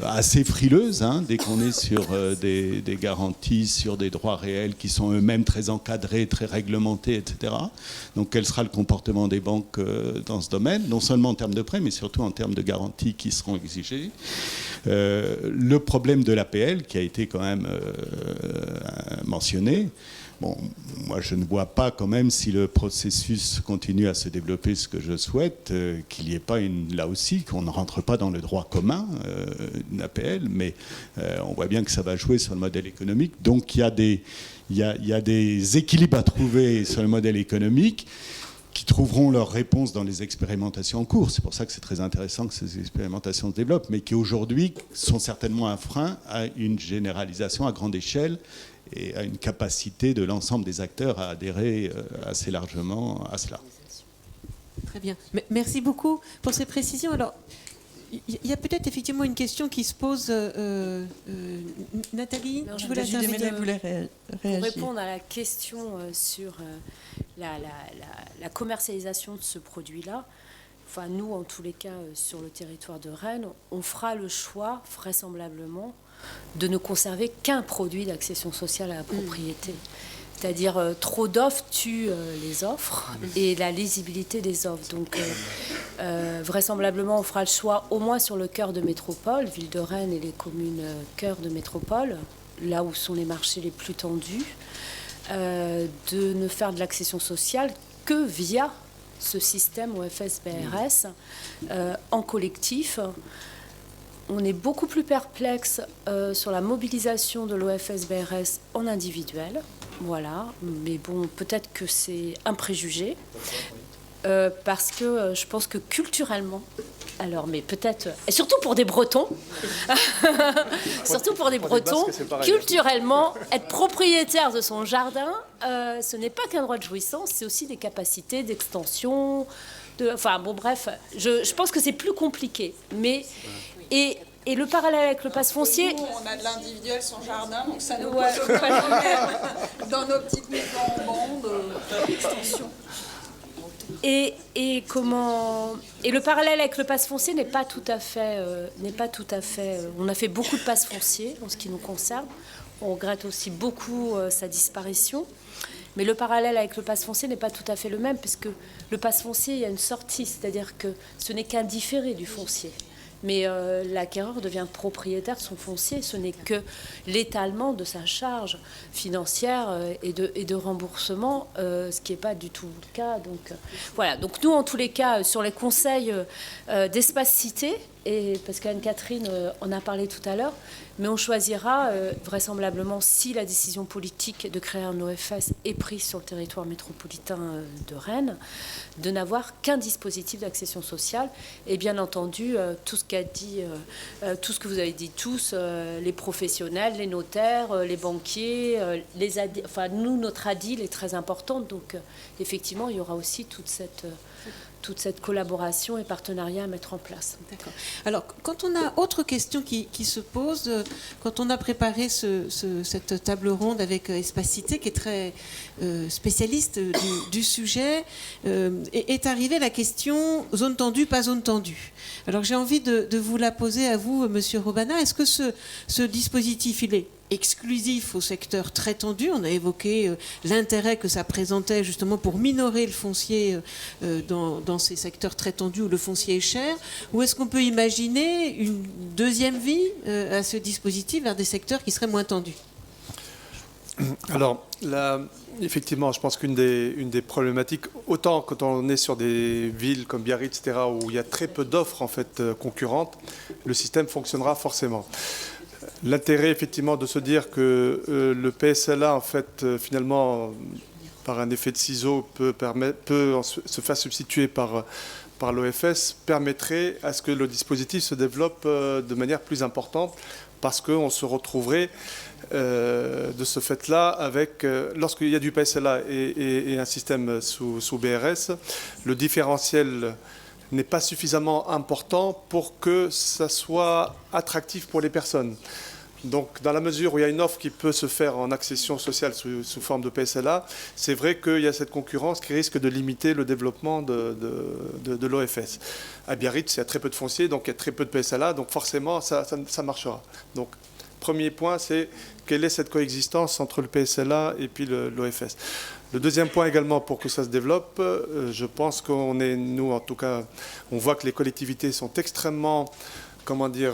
assez frileuses, dès qu'on est sur des garanties, sur des droits réels qui sont eux-mêmes très encadrés, très réglementés, etc. Donc quel sera le comportement des banques dans ce domaine, non seulement en termes de prêts, mais surtout en termes de garanties qui seront exigées. Le problème de l'APL, qui a été quand même mentionné. Moi, je ne vois pas quand même, si le processus continue à se développer, ce que je souhaite, qu'il n'y ait pas là aussi, qu'on ne rentre pas dans le droit commun, une APL, mais on voit bien que ça va jouer sur le modèle économique. Donc, il y a des équilibres à trouver sur le modèle économique qui trouveront leur réponse dans les expérimentations en cours. C'est pour ça que c'est très intéressant que ces expérimentations se développent, mais qui aujourd'hui sont certainement un frein à une généralisation à grande échelle et à une capacité de l'ensemble des acteurs à adhérer assez largement à cela. Très bien. Merci beaucoup pour ces précisions. Alors, il y a peut-être effectivement une question qui se pose. Nathalie, je voulais réagir. Pour répondre à la question sur la commercialisation de ce produit-là, enfin, nous, en tous les cas, sur le territoire de Rennes, on fera le choix, vraisemblablement, de ne conserver qu'un produit d'accession sociale à la propriété. C'est-à-dire, trop d'offres tuent les offres et la lisibilité des offres. Donc, vraisemblablement, on fera le choix, au moins sur le cœur de métropole, ville de Rennes et les communes cœur de métropole, là où sont les marchés les plus tendus, de ne faire de l'accession sociale que via ce système OFS-BRS en collectif. On est beaucoup plus perplexe sur la mobilisation de l'OFS-BRS en individuel. Voilà, mais bon, peut-être que c'est un préjugé, parce que je pense que culturellement, alors, mais peut-être, et surtout pour des Bretons, culturellement, être propriétaire de son jardin, ce n'est pas qu'un droit de jouissance, c'est aussi des capacités d'extension. Enfin, bon, bref, je pense que c'est plus compliqué, mais... Et le parallèle avec le pass foncier... Nous, on a de l'individuel sans jardin, donc ça nous pose pas problème dans nos petites maisons en bande d'extension. Et le parallèle avec le pass foncier n'est pas tout à fait... on a fait beaucoup de pass fonciers en ce qui nous concerne. On regrette aussi beaucoup sa disparition. Mais le parallèle avec le pass foncier n'est pas tout à fait le même, puisque le pass foncier, il y a une sortie, c'est-à-dire que ce n'est qu'un différé du foncier. Mais l'acquéreur devient propriétaire de son foncier. Ce n'est que l'étalement de sa charge financière et de remboursement, ce qui n'est pas du tout le cas. Donc, voilà. Donc nous, en tous les cas, sur les conseils d'espace cité, et parce qu'Anne-Catherine en a parlé tout à l'heure, mais on choisira vraisemblablement, si la décision politique de créer un OFS est prise sur le territoire métropolitain de Rennes, de n'avoir qu'un dispositif d'accession sociale. Et bien entendu, tout ce que vous avez dit tous, les professionnels, les notaires, les banquiers, nous, notre ADIL est très importante. Donc, effectivement, il y aura aussi toute cette collaboration et partenariat à mettre en place. D'accord. Alors, quand on a autre question qui se pose, quand on a préparé cette table ronde avec Espace Cité, qui est très spécialiste du sujet, est arrivée la question zone tendue, pas zone tendue. Alors, j'ai envie de vous la poser à vous, Monsieur Robana. Est-ce que ce dispositif, il est exclusif au secteur très tendu. On a évoqué l'intérêt que ça présentait justement pour minorer le foncier dans ces secteurs très tendus où le foncier est cher. Ou est-ce qu'on peut imaginer une deuxième vie à ce dispositif vers des secteurs qui seraient moins tendus ? Alors, là, effectivement, je pense qu'une des problématiques, autant quand on est sur des villes comme Biarritz, etc., où il y a très peu d'offres en fait concurrentes, le système fonctionnera forcément. L'intérêt, effectivement, de se dire que le PSLA, en fait, finalement, par un effet de ciseau, peut se faire substituer par l'OFS, permettrait à ce que le dispositif se développe de manière plus importante, parce qu'on se retrouverait de ce fait-là avec, lorsqu'il y a du PSLA et un système sous BRS, le différentiel n'est pas suffisamment important pour que ça soit attractif pour les personnes. Donc, dans la mesure où il y a une offre qui peut se faire en accession sociale sous forme de PSLA, c'est vrai qu'il y a cette concurrence qui risque de limiter le développement de l'OFS. À Biarritz, il y a très peu de fonciers, donc il y a très peu de PSLA, donc forcément, ça marchera. Donc, premier point, c'est quelle est cette coexistence entre le PSLA et puis l'OFS. Le deuxième point également, pour que ça se développe, je pense nous en tout cas, on voit que les collectivités sont extrêmement,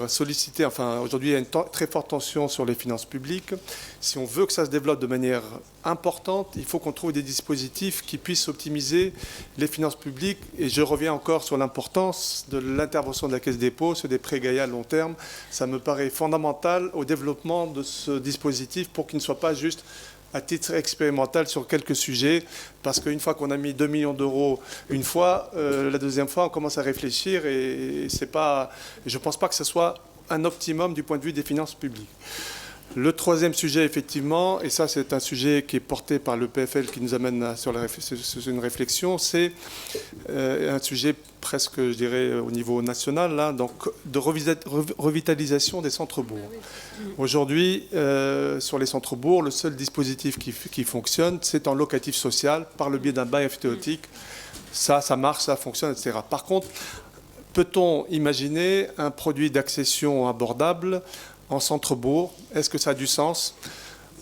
sollicitées. Enfin, aujourd'hui, il y a une très forte tension sur les finances publiques. Si on veut que ça se développe de manière importante, il faut qu'on trouve des dispositifs qui puissent optimiser les finances publiques. Et je reviens encore sur l'importance de l'intervention de la Caisse des dépôts sur des prêts Gaïa à long terme. Ça me paraît fondamental au développement de ce dispositif pour qu'il ne soit pas juste à titre expérimental sur quelques sujets, parce qu'une fois qu'on a mis 2 millions d'euros une fois, la deuxième fois, on commence à réfléchir et je ne pense pas que ce soit un optimum du point de vue des finances publiques. Le troisième sujet, effectivement, et ça c'est un sujet qui est porté par le PFL qui nous amène sur une réflexion, c'est un sujet presque, je dirais, au niveau national, là, donc de revitalisation des centres-bourgs. Aujourd'hui, sur les centres-bourgs, le seul dispositif qui fonctionne, c'est en locatif social, par le biais d'un bail emphytéotique. Ça marche, ça fonctionne, etc. Par contre, peut-on imaginer un produit d'accession abordable en centre-bourg? Est-ce que ça a du sens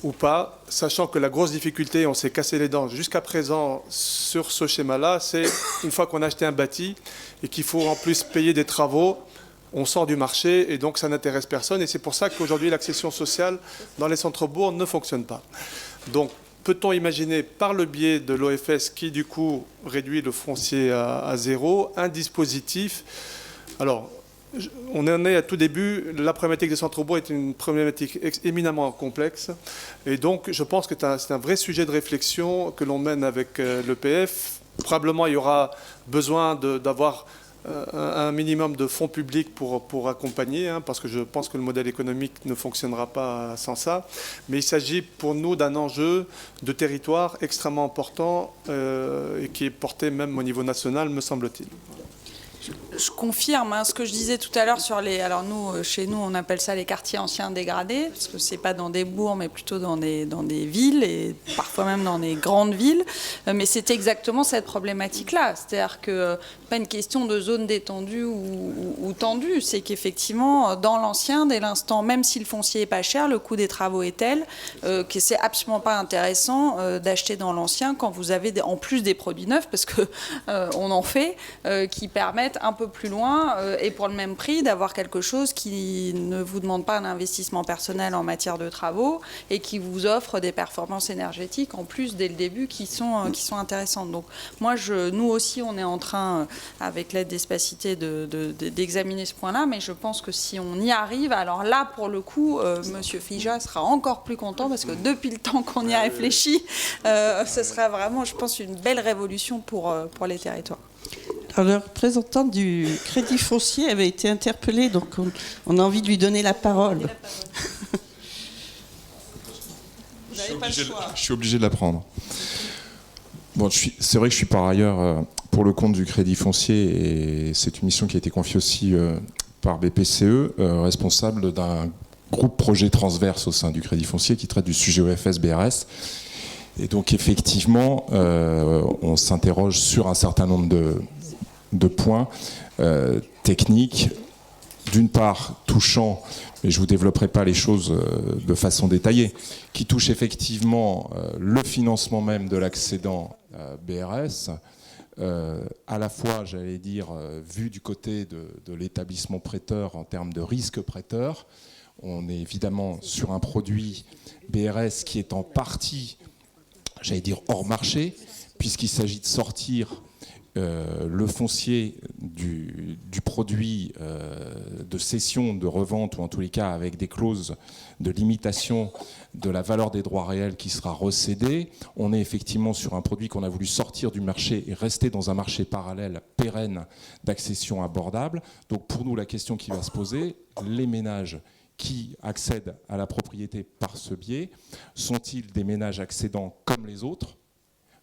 ou pas? Sachant que la grosse difficulté, on s'est cassé les dents jusqu'à présent sur ce schéma-là, c'est une fois qu'on a acheté un bâti et qu'il faut en plus payer des travaux, on sort du marché et donc ça n'intéresse personne. Et c'est pour ça qu'aujourd'hui, l'accession sociale dans les centres-bourgs ne fonctionne pas. Donc, peut-on imaginer, par le biais de l'OFS, qui du coup réduit le foncier à zéro, un dispositif? Alors, on en est à tout début. La problématique des centres-bourgs est une problématique éminemment complexe. Et donc, je pense que c'est un vrai sujet de réflexion que l'on mène avec l'EPF. Probablement, il y aura besoin d'avoir un minimum de fonds publics pour accompagner, parce que je pense que le modèle économique ne fonctionnera pas sans ça. Mais il s'agit pour nous d'un enjeu de territoire extrêmement important et qui est porté même au niveau national, me semble-t-il. Je confirme ce que je disais tout à l'heure sur les... Alors nous, chez nous, on appelle ça les quartiers anciens dégradés, parce que c'est pas dans des bourgs, mais plutôt dans des villes, et parfois même dans des grandes villes. Mais c'est exactement cette problématique-là. C'est-à-dire que pas une question de zone détendue ou tendue, c'est qu'effectivement, dans l'ancien, dès l'instant, même si le foncier est pas cher, le coût des travaux est tel que c'est absolument pas intéressant d'acheter dans l'ancien quand vous avez en plus des produits neufs, parce que on en fait, qui permettent un peu plus loin et pour le même prix d'avoir quelque chose qui ne vous demande pas un investissement personnel en matière de travaux et qui vous offre des performances énergétiques en plus dès le début qui sont intéressantes. Donc moi, nous aussi, on est en train, avec l'aide d'Espacité, d'examiner ce point-là, mais je pense que si on y arrive, alors là, pour le coup, Monsieur Fija sera encore plus content parce que depuis le temps qu'on y a réfléchi, ce sera vraiment, je pense, une belle révolution pour les territoires. Alors, le représentant du Crédit Foncier avait été interpellé, donc on a envie de lui donner la parole. Je suis obligé de la prendre. Bon, c'est vrai que je suis par ailleurs pour le compte du Crédit Foncier, et c'est une mission qui a été confiée aussi par BPCE, responsable d'un groupe projet transverse au sein du Crédit Foncier qui traite du sujet OFS-BRS. Et donc effectivement, on s'interroge sur un certain nombre de points techniques, d'une part touchant mais je ne vous développerai pas les choses de façon détaillée, qui touche effectivement le financement même de l'accédant BRS, à la fois, j'allais dire, vu du côté de l'établissement prêteur en termes de risque prêteur. On est évidemment sur un produit BRS qui est en partie, j'allais dire, hors marché, puisqu'il s'agit de sortir le foncier du produit de cession, de revente, ou en tous les cas avec des clauses de limitation de la valeur des droits réels qui sera recédée. On est effectivement sur un produit qu'on a voulu sortir du marché et rester dans un marché parallèle pérenne d'accession abordable. Donc pour nous, la question qui va se poser, les ménages qui accèdent à la propriété par ce biais, sont-ils des ménages accédants comme les autres ?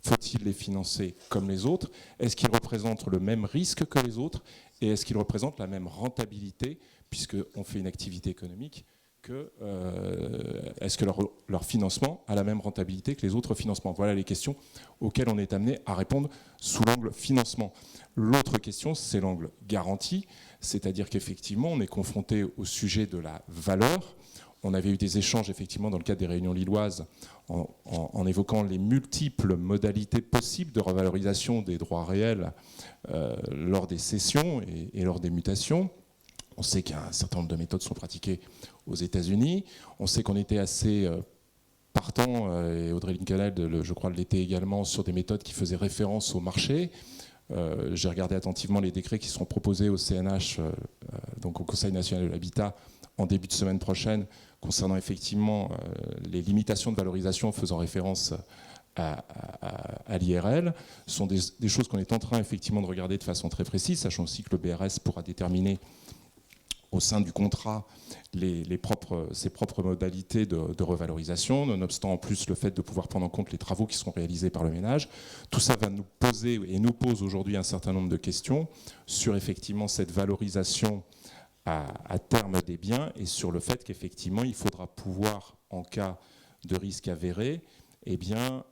Faut-il les financer comme les autres? Est-ce qu'ils représentent le même risque que les autres? Et est-ce qu'ils représentent la même rentabilité, puisqu'on fait une activité économique, est-ce que leur financement a la même rentabilité que les autres financements? Voilà les questions auxquelles on est amené à répondre sous l'angle financement. L'autre question, c'est l'angle garantie, c'est-à-dire qu'effectivement, on est confronté au sujet de la valeur. On avait eu des échanges effectivement dans le cadre des réunions lilloises en évoquant les multiples modalités possibles de revalorisation des droits réels lors des cessions et lors des mutations. On sait qu'un certain nombre de méthodes sont pratiquées aux États-Unis. On sait qu'on était assez partant, et Audrey Linkenheld, je crois, l'était également, sur des méthodes qui faisaient référence au marché. J'ai regardé attentivement les décrets qui seront proposés au CNH, donc au Conseil national de l'habitat, en début de semaine prochaine, concernant effectivement les limitations de valorisation faisant référence à l'IRL. Ce sont des choses qu'on est en train effectivement de regarder de façon très précise, sachant aussi que le BRS pourra déterminer au sein du contrat ses propres modalités de revalorisation, nonobstant en plus le fait de pouvoir prendre en compte les travaux qui seront réalisés par le ménage. Tout ça va nous poser et nous pose aujourd'hui un certain nombre de questions sur effectivement cette valorisation à terme des biens et sur le fait qu'effectivement il faudra pouvoir, en cas de risque avéré, eh bien,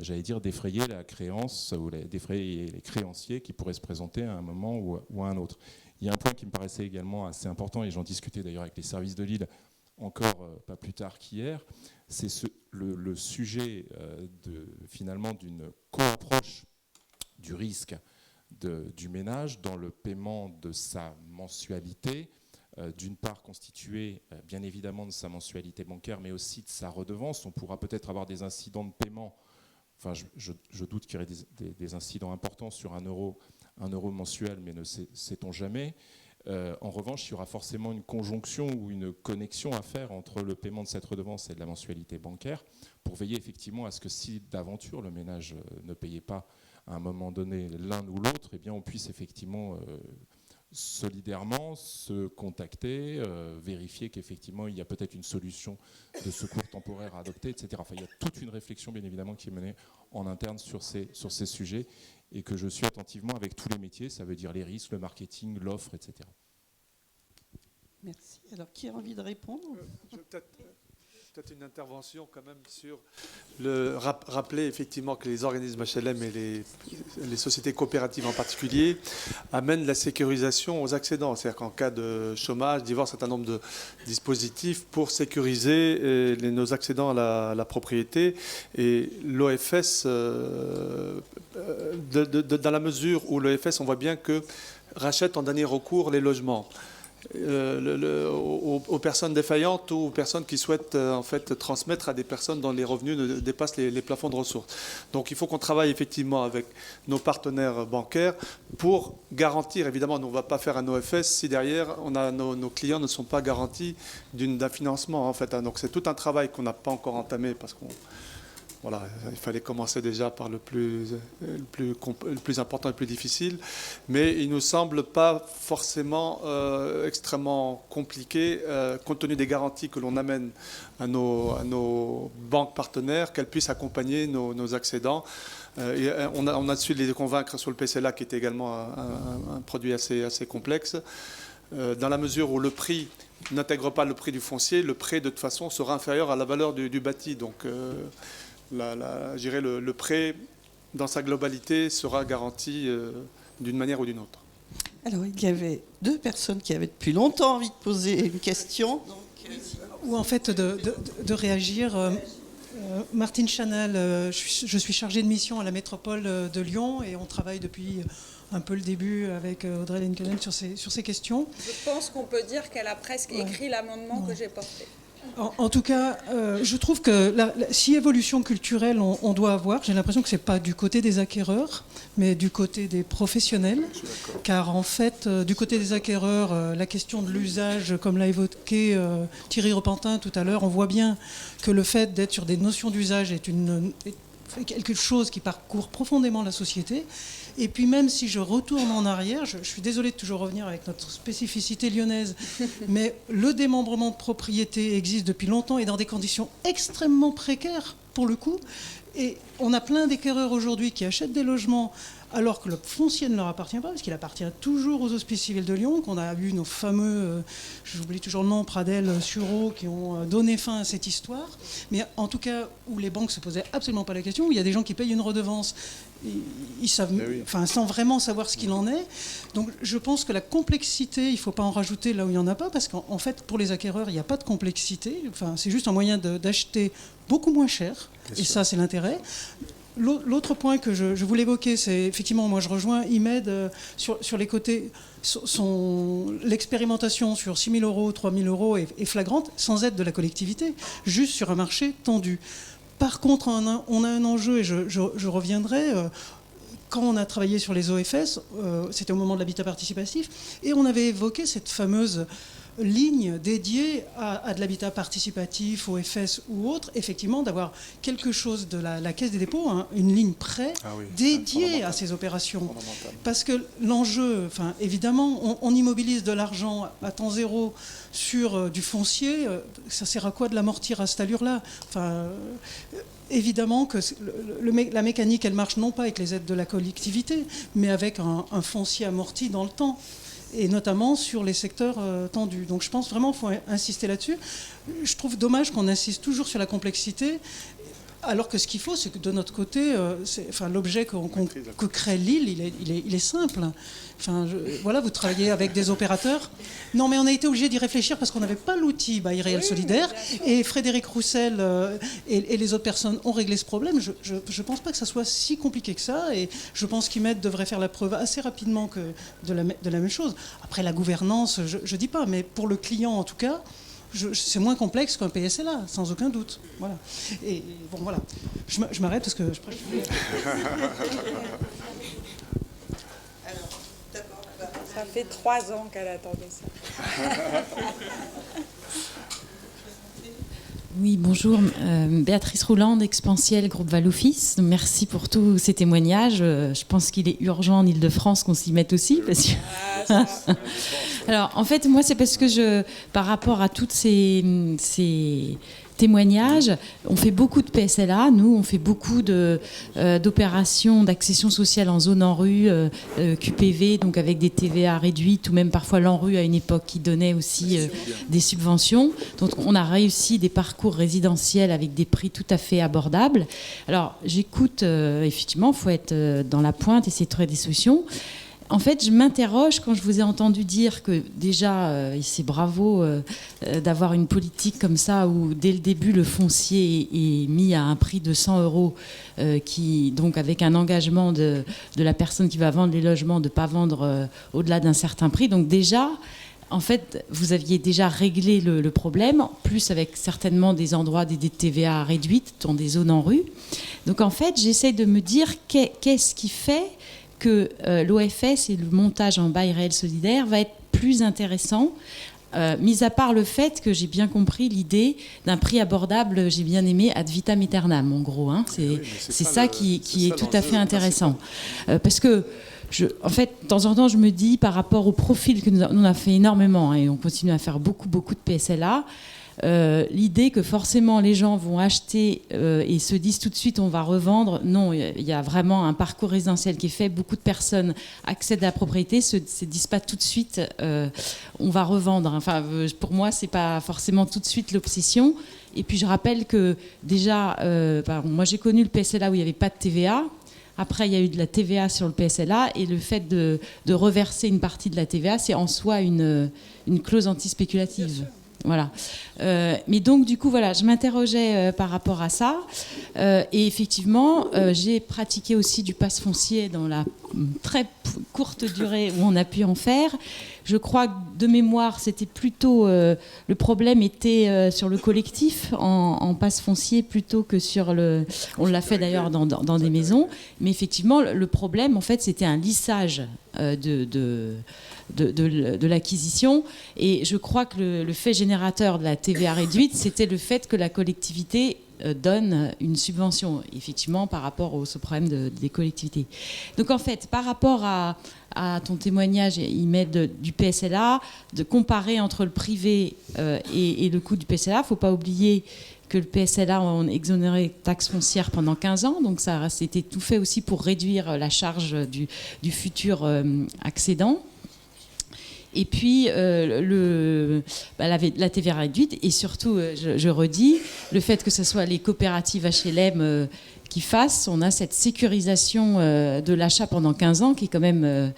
j'allais dire, défrayer la créance ou défrayer les créanciers qui pourraient se présenter à un moment ou à un autre. Il y a un point qui me paraissait également assez important, et j'en discutais d'ailleurs avec les services de Lille encore pas plus tard qu'hier, c'est le sujet finalement d'une co-approche du risque du ménage dans le paiement de sa mensualité, d'une part constituée bien évidemment de sa mensualité bancaire, mais aussi de sa redevance. On pourra peut-être avoir des incidents de paiement, enfin je doute qu'il y aurait des incidents importants sur un euro mensuel, mais ne sait-on jamais. En revanche, il y aura forcément une conjonction ou une connexion à faire entre le paiement de cette redevance et de la mensualité bancaire, pour veiller effectivement à ce que si d'aventure le ménage ne payait pas à un moment donné l'un ou l'autre, eh bien on puisse effectivement solidairement se contacter, vérifier qu'effectivement il y a peut-être une solution de secours temporaire à adopter, etc. Enfin, il y a toute une réflexion bien évidemment qui est menée en interne sur ces sujets, et que je suis attentivement avec tous les métiers, ça veut dire les risques, le marketing, l'offre, etc. Merci. Alors, qui a envie de répondre? Peut-être une intervention quand même sur rappeler effectivement que les organismes HLM et les sociétés coopératives en particulier amènent la sécurisation aux accédants. C'est-à-dire qu'en cas de chômage, divorce, un certain nombre de dispositifs pour sécuriser nos accédants à la propriété. Et l'OFS, dans la mesure où l'OFS, on voit bien que rachète en dernier recours les logements. Aux personnes défaillantes ou aux personnes qui souhaitent en fait transmettre à des personnes dont les revenus ne dépassent les plafonds de ressources. Donc il faut qu'on travaille effectivement avec nos partenaires bancaires pour garantir, évidemment, on ne va pas faire un OFS si derrière nos clients ne sont pas garantis d'un financement en fait. Donc c'est tout un travail qu'on n'a pas encore entamé parce qu'on voilà, il fallait commencer déjà par le plus important et le plus difficile, mais il ne nous semble pas forcément extrêmement compliqué, compte tenu des garanties que l'on amène à nos banques partenaires, qu'elles puissent accompagner nos accédants. Et on a su les convaincre sur le PCLA, qui était également un produit assez complexe, dans la mesure où le prix n'intègre pas le prix du foncier, le prêt de toute façon sera inférieur à la valeur du bâti. Donc je dirais le prêt dans sa globalité sera garanti d'une manière ou d'une autre. Alors il y avait deux personnes qui avaient depuis longtemps envie de poser une question. Donc, Ou en fait de réagir. Martine Chanel, je suis chargée de mission à la métropole de Lyon et on travaille depuis un peu le début avec Audrey Lincoln sur ces questions. Je pense qu'on peut dire qu'elle a presque écrit l'amendement que j'ai porté. En tout cas, je trouve que si évolution culturelle on doit avoir, j'ai l'impression que ce n'est pas du côté des acquéreurs, mais du côté des professionnels. Car en fait, du côté des acquéreurs, la question de l'usage, comme l'a évoqué Thierry Repentin tout à l'heure, on voit bien que le fait d'être sur des notions d'usage est quelque chose qui parcourt profondément la société. Et puis même si je retourne en arrière, je suis désolée de toujours revenir avec notre spécificité lyonnaise, mais le démembrement de propriété existe depuis longtemps et dans des conditions extrêmement précaires pour le coup. Et on a plein d'acquéreurs aujourd'hui qui achètent des logements alors que le foncier ne leur appartient pas, parce qu'il appartient toujours aux Hospices civils de Lyon, qu'on a eu nos fameux, j'oublie toujours le nom, Pradel, Sureau, qui ont donné fin à cette histoire. Mais en tout cas, où les banques ne se posaient absolument pas la question, où il y a des gens qui payent une redevance, ils savent, sans vraiment savoir ce qu'il en est. Donc je pense que la complexité, il ne faut pas en rajouter là où il n'y en a pas, parce qu'en fait, pour les acquéreurs, il n'y a pas de complexité. Enfin, c'est juste un moyen d'acheter beaucoup moins cher, et ça, c'est l'intérêt. L'autre point que je voulais évoquer, c'est effectivement, moi je rejoins Imed sur les côtés, l'expérimentation sur 6 000 euros, 3 000 euros est flagrante, sans aide de la collectivité, juste sur un marché tendu. Par contre, on a un enjeu, et je reviendrai, quand on a travaillé sur les OFS, c'était au moment de l'habitat participatif, et on avait évoqué cette fameuse ligne dédiée à de l'habitat participatif, OFS ou autre, effectivement d'avoir quelque chose de la Caisse des dépôts, une ligne prêt dédiée à ces opérations. Parce que l'enjeu, évidemment, on immobilise de l'argent à temps zéro sur du foncier, ça sert à quoi de l'amortir à cette allure-là ? Évidemment que la mécanique, elle marche non pas avec les aides de la collectivité, mais avec un foncier amorti dans le temps, et notamment sur les secteurs tendus. Donc je pense vraiment qu'il faut insister là-dessus. Je trouve dommage qu'on insiste toujours sur la complexité, alors que ce qu'il faut, c'est que de notre côté, l'objet que crée Lille, il est simple. Voilà, vous travaillez avec des opérateurs. Non, mais on a été obligé d'y réfléchir parce qu'on n'avait pas l'outil bail réel solidaire. Et Frédéric Roussel et les autres personnes ont réglé ce problème. Je ne pense pas que ça soit si compliqué que ça. Et je pense qu'IMED devrait faire la preuve assez rapidement que de la même chose. Après, la gouvernance, je ne dis pas, mais pour le client en tout cas, c'est moins complexe qu'un PSLA, sans aucun doute. Voilà. Et bon, voilà. Je m'arrête parce que je prêche. Ça fait 3 ans qu'elle attendait ça. Oui, bonjour. Béatrice Rouland, Expansiel, groupe Val-Office. Merci pour tous ces témoignages. Je pense qu'il est urgent en Ile-de-France qu'on s'y mette aussi. Parce que... Alors, en fait, moi, c'est parce que par rapport à toutes ces témoignages, on fait beaucoup de PSLA, nous, on fait beaucoup d'opérations d'accession sociale en zone en rue, QPV, donc avec des TVA réduites, ou même parfois l'ANRU à une époque qui donnait aussi des subventions. Donc on a réussi des parcours résidentiels avec des prix tout à fait abordables. Alors j'écoute, effectivement, il faut être dans la pointe, essayer de trouver des solutions. En fait, je m'interroge quand je vous ai entendu dire que déjà, c'est bravo d'avoir une politique comme ça où dès le début, le foncier est mis à un prix de 100 euros, donc avec un engagement de la personne qui va vendre les logements de ne pas vendre au-delà d'un certain prix. Donc déjà, en fait, vous aviez déjà réglé le problème, plus avec certainement des endroits des TVA réduites dans des zones en rue. Donc en fait, j'essaie de me dire qu'est-ce qui fait que l'OFS et le montage en bail réel solidaire va être plus intéressant, mis à part le fait que j'ai bien compris l'idée d'un prix abordable, j'ai bien aimé ad vitam aeternam, en gros. C'est ça qui est tout à fait intéressant. Parce que, en fait, de temps en temps, je me dis, par rapport au profil que nous avons fait énormément, et on continue à faire beaucoup de PSLA, l'idée que forcément les gens vont acheter et se disent tout de suite on va revendre, non, il y a vraiment un parcours résidentiel qui est fait, beaucoup de personnes accèdent à la propriété, se disent pas tout de suite on va revendre. Enfin, pour moi c'est pas forcément tout de suite l'obsession. Et puis je rappelle que déjà moi j'ai connu le PSLA où il n'y avait pas de TVA. Après, il y a eu de la TVA sur le PSLA, et le fait de reverser une partie de la TVA, c'est en soi une clause antispéculative. Voilà. Mais donc, du coup, voilà, je m'interrogeais par rapport à ça. Et effectivement, j'ai pratiqué aussi du pass foncier dans la très courte durée où on a pu en faire. Je crois que de mémoire, c'était plutôt... le problème était sur le collectif en pass foncier plutôt que sur le... On l'a fait d'ailleurs dans des maisons. Mais effectivement, le problème, en fait, c'était un lissage de l'acquisition. Et je crois que le fait générateur de la TVA réduite, c'était le fait que la collectivité donne une subvention, effectivement, par rapport au problème des collectivités. Donc, en fait, par rapport à ton témoignage, Imed, du PSLA, de comparer entre le privé et le coût du PSLA, il ne faut pas oublier que le PSLA, on exonéré taxes foncières pendant 15 ans, donc ça c'était tout fait aussi pour réduire la charge du futur accédant. Et puis la TVA réduite, et surtout, je redis, le fait que ce soit les coopératives HLM qui fassent, on a cette sécurisation de l'achat pendant 15 ans qui est quand même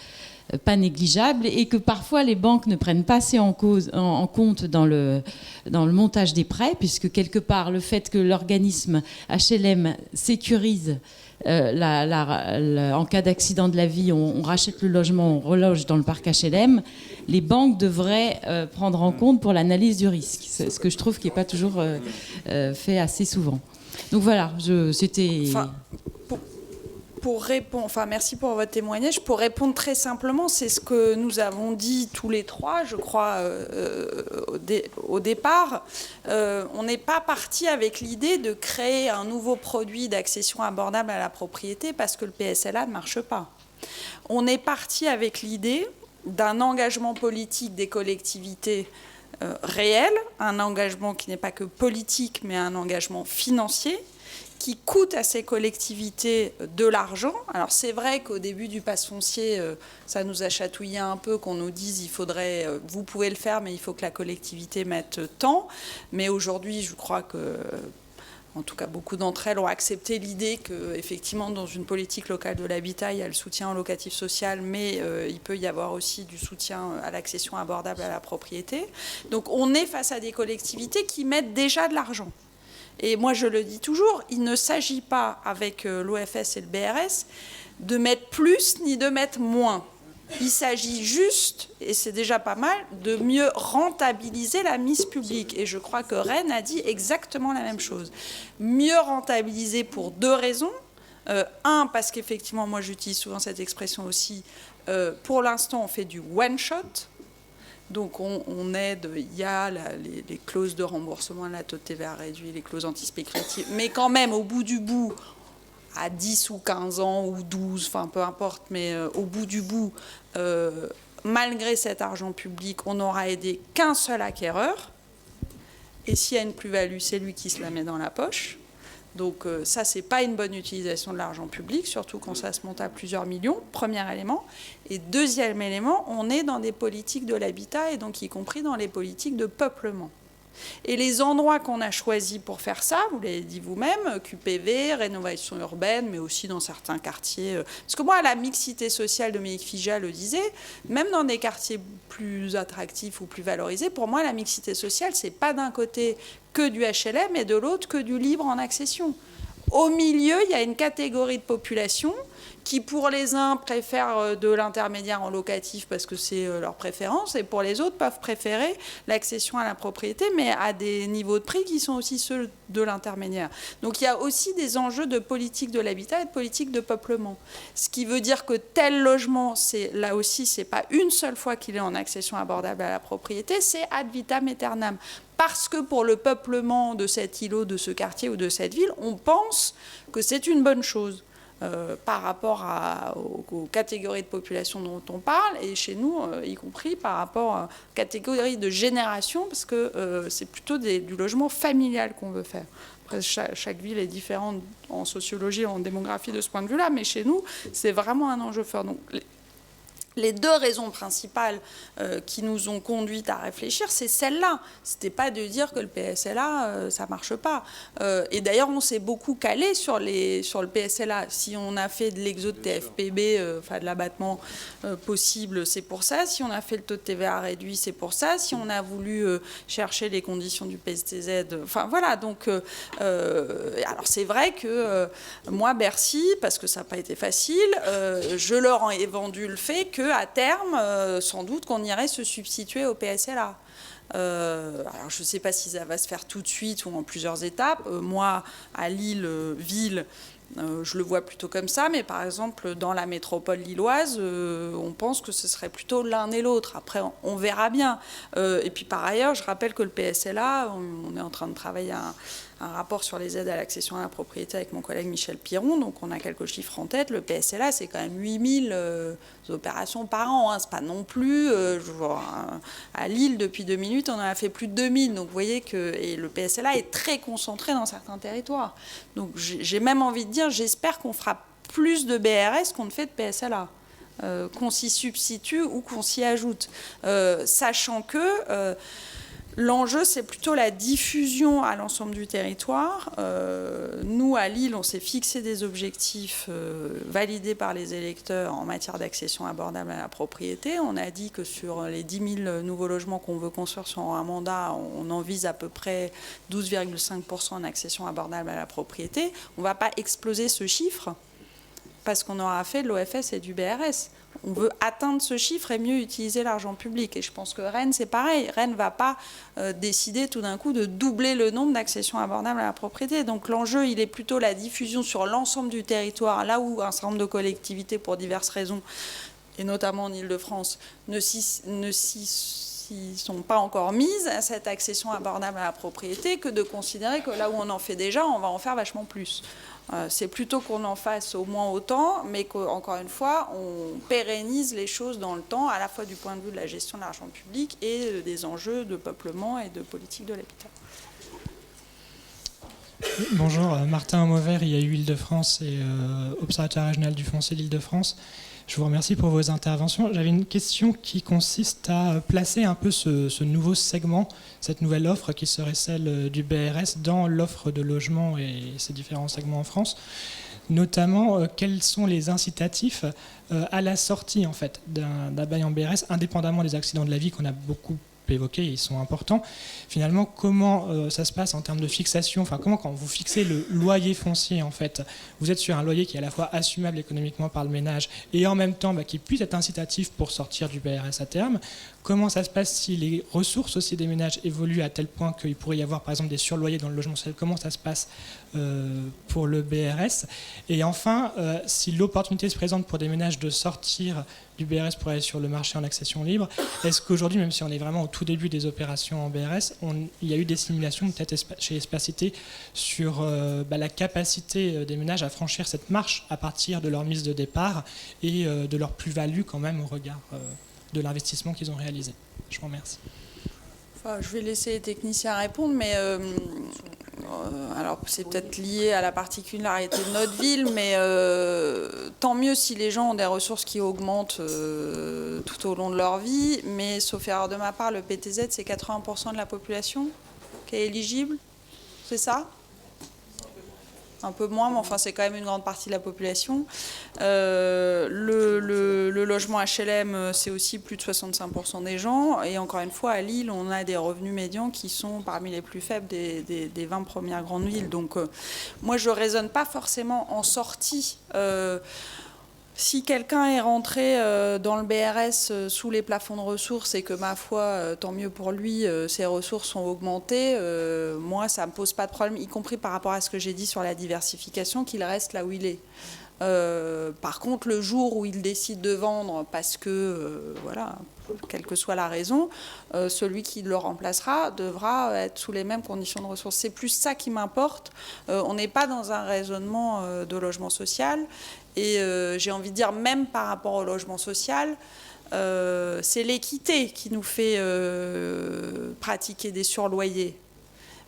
pas négligeable, et que parfois les banques ne prennent pas assez en compte dans le montage des prêts, puisque quelque part le fait que l'organisme HLM sécurise en cas d'accident de la vie, on rachète le logement, on reloge dans le parc HLM, les banques devraient prendre en compte pour l'analyse du risque, ce que je trouve qui n'est pas toujours fait assez souvent. Donc voilà, c'était... Pour répondre, merci pour votre témoignage. Pour répondre très simplement, c'est ce que nous avons dit tous les trois, je crois, au départ. On n'est pas parti avec l'idée de créer un nouveau produit d'accession abordable à la propriété parce que le PSLA ne marche pas. On est parti avec l'idée d'un engagement politique des collectivités réel, un engagement qui n'est pas que politique, mais un engagement financier, qui coûte à ces collectivités de l'argent. Alors c'est vrai qu'au début du pass foncier, ça nous a chatouillé un peu qu'on nous dise il faudrait, vous pouvez le faire, mais il faut que la collectivité mette tant. Mais aujourd'hui, je crois que, en tout cas, beaucoup d'entre elles ont accepté l'idée qu'effectivement, dans une politique locale de l'habitat, il y a le soutien au locatif social, mais il peut y avoir aussi du soutien à l'accession abordable à la propriété. Donc on est face à des collectivités qui mettent déjà de l'argent. Et moi, je le dis toujours, il ne s'agit pas, avec l'OFS et le BRS, de mettre plus ni de mettre moins. Il s'agit juste, et c'est déjà pas mal, de mieux rentabiliser la mise publique. Et je crois que Rennes a dit exactement la même chose. Mieux rentabiliser pour deux raisons. Un, parce qu'effectivement, moi j'utilise souvent cette expression aussi, pour l'instant on fait du one-shot. Donc on aide, il y a les clauses de remboursement de la taux de TVA réduit, les clauses antispéculatives, mais quand même au bout du bout, à 10 ou 15 ans ou 12, enfin peu importe, mais au bout du bout, malgré cet argent public, on n'aura aidé qu'un seul acquéreur, et s'il y a une plus-value, c'est lui qui se la met dans la poche. Donc ça, c'est pas une bonne utilisation de l'argent public, surtout quand ça se monte à plusieurs millions, premier élément. Et deuxième élément, on est dans des politiques de l'habitat, et donc y compris dans les politiques de peuplement. Et les endroits qu'on a choisis pour faire ça, vous l'avez dit vous-même, QPV, rénovation urbaine, mais aussi dans certains quartiers. Parce que moi, la mixité sociale, Dominique Fija le disait, même dans des quartiers plus attractifs ou plus valorisés, pour moi, la mixité sociale, c'est pas d'un côté que du HLM et de l'autre que du libre en accession. Au milieu, il y a une catégorie de population qui, pour les uns, préfèrent de l'intermédiaire en locatif parce que c'est leur préférence, et pour les autres, peuvent préférer l'accession à la propriété, mais à des niveaux de prix qui sont aussi ceux de l'intermédiaire. Donc il y a aussi des enjeux de politique de l'habitat et de politique de peuplement. Ce qui veut dire que tel logement, là aussi, c'est pas une seule fois qu'il est en accession abordable à la propriété, c'est ad vitam aeternam. Parce que pour le peuplement de cet îlot, de ce quartier ou de cette ville, on pense que c'est une bonne chose. Par rapport aux catégories de population dont on parle, et chez nous, y compris par rapport à catégories de génération, parce que c'est plutôt du logement familial qu'on veut faire. Après, chaque ville est différente en sociologie, en démographie de ce point de vue-là, mais chez nous, c'est vraiment un enjeu fort. Donc, les deux raisons principales qui nous ont conduites à réfléchir, c'est celle-là. C'était pas de dire que le PSLA, ça marche pas. Et d'ailleurs, on s'est beaucoup calé sur le PSLA. Si on a fait de l'exode TFPB, enfin de l'abattement possible, c'est pour ça. Si on a fait le taux de TVA réduit, c'est pour ça. Si on a voulu chercher les conditions du PSTZ, enfin voilà. Donc, alors c'est vrai que moi, Bercy, parce que ça n'a pas été facile, je leur ai vendu le fait que à terme, sans doute qu'on irait se substituer au PSLA. Alors je ne sais pas si ça va se faire tout de suite ou en plusieurs étapes. Moi, à Lille, ville, je le vois plutôt comme ça, mais par exemple, dans la métropole lilloise, on pense que ce serait plutôt l'un et l'autre. Après, on verra bien. Et puis par ailleurs, je rappelle que le PSLA, on est en train de travailler un rapport sur les aides à l'accession à la propriété avec mon collègue Michel Piron, donc on a quelques chiffres en tête. Le PSLA, c'est quand même 8000 opérations par an, hein. C'est pas non plus... à Lille, depuis 2008, on en a fait plus de 2000, donc vous voyez que... Et le PSLA est très concentré dans certains territoires. Donc j'ai même envie de dire, j'espère qu'on fera plus de BRS qu'on ne fait de PSLA. Qu'on s'y substitue ou qu'on s'y ajoute. Sachant que... l'enjeu, c'est plutôt la diffusion à l'ensemble du territoire. Nous, à Lille, on s'est fixé des objectifs validés par les électeurs en matière d'accession abordable à la propriété. On a dit que sur les 10 000 nouveaux logements qu'on veut construire sur un mandat, on en vise à peu près 12,5% en accession abordable à la propriété. On ne va pas exploser ce chiffre parce qu'on aura fait de l'OFS et du BRS. On veut atteindre ce chiffre et mieux utiliser l'argent public. Et je pense que Rennes, c'est pareil. Rennes ne va pas décider tout d'un coup de doubler le nombre d'accessions abordables à la propriété. Donc l'enjeu, il est plutôt la diffusion sur l'ensemble du territoire, là où un certain nombre de collectivités, pour diverses raisons, et notamment en Ile-de-France, ne s'y sont pas encore mises à cette accession abordable à la propriété, que de considérer que là où on en fait déjà, on va en faire vachement plus. C'est plutôt qu'on en fasse au moins autant, mais qu'encore une fois, on pérennise les choses dans le temps, à la fois du point de vue de la gestion de l'argent public et des enjeux de peuplement et de politique de l'habitat. Bonjour, Martin Mauvert, IAU Île-de-France et Observatoire régional du foncier d'Île-de-France. Je vous remercie pour vos interventions. J'avais une question qui consiste à placer un peu ce nouveau segment, cette nouvelle offre qui serait celle du BRS dans l'offre de logement et ces différents segments en France. Notamment, quels sont les incitatifs à la sortie en fait, d'un bail en BRS, indépendamment des accidents de la vie qu'on a beaucoup évoqués, ils sont importants. Finalement, comment ça se passe en termes de fixation, enfin comment quand vous fixez le loyer foncier en fait, vous êtes sur un loyer qui est à la fois assumable économiquement par le ménage et en même temps qui puisse être incitatif pour sortir du BRS à terme. Comment ça se passe si les ressources aussi des ménages évoluent à tel point qu'il pourrait y avoir par exemple des surloyers dans le logement social? Comment ça se passe pour le BRS? Et enfin, si l'opportunité se présente pour des ménages de sortir du BRS pour aller sur le marché en accession libre, est-ce qu'aujourd'hui, même si on est vraiment au tout début des opérations en BRS, il y a eu des simulations peut-être chez Espacité sur la capacité des ménages à franchir cette marche à partir de leur mise de départ et de leur plus-value quand même au regard de l'investissement qu'ils ont réalisé? Je vous remercie. Enfin, je vais laisser les techniciens répondre, mais alors c'est peut-être lié à la particularité de notre ville, mais tant mieux si les gens ont des ressources qui augmentent tout au long de leur vie, mais sauf erreur de ma part, le PTZ, c'est 80% de la population qui est éligible, c'est ça ? Un peu moins, mais enfin c'est quand même une grande partie de la population. Le logement HLM, c'est aussi plus de 65% des gens. Et encore une fois, à Lille, on a des revenus médians qui sont parmi les plus faibles des 20 premières grandes villes. Donc moi, je ne raisonne pas forcément en sortie. Si quelqu'un est rentré dans le BRS sous les plafonds de ressources et que, ma foi, tant mieux pour lui, ses ressources sont augmentées, moi, ça ne me pose pas de problème, y compris par rapport à ce que j'ai dit sur la diversification, qu'il reste là où il est. Par contre, le jour où il décide de vendre parce que, voilà, quelle que soit la raison, celui qui le remplacera devra être sous les mêmes conditions de ressources. C'est plus ça qui m'importe. On n'est pas dans un raisonnement de logement social. Et j'ai envie de dire, même par rapport au logement social, c'est l'équité qui nous fait pratiquer des surloyers.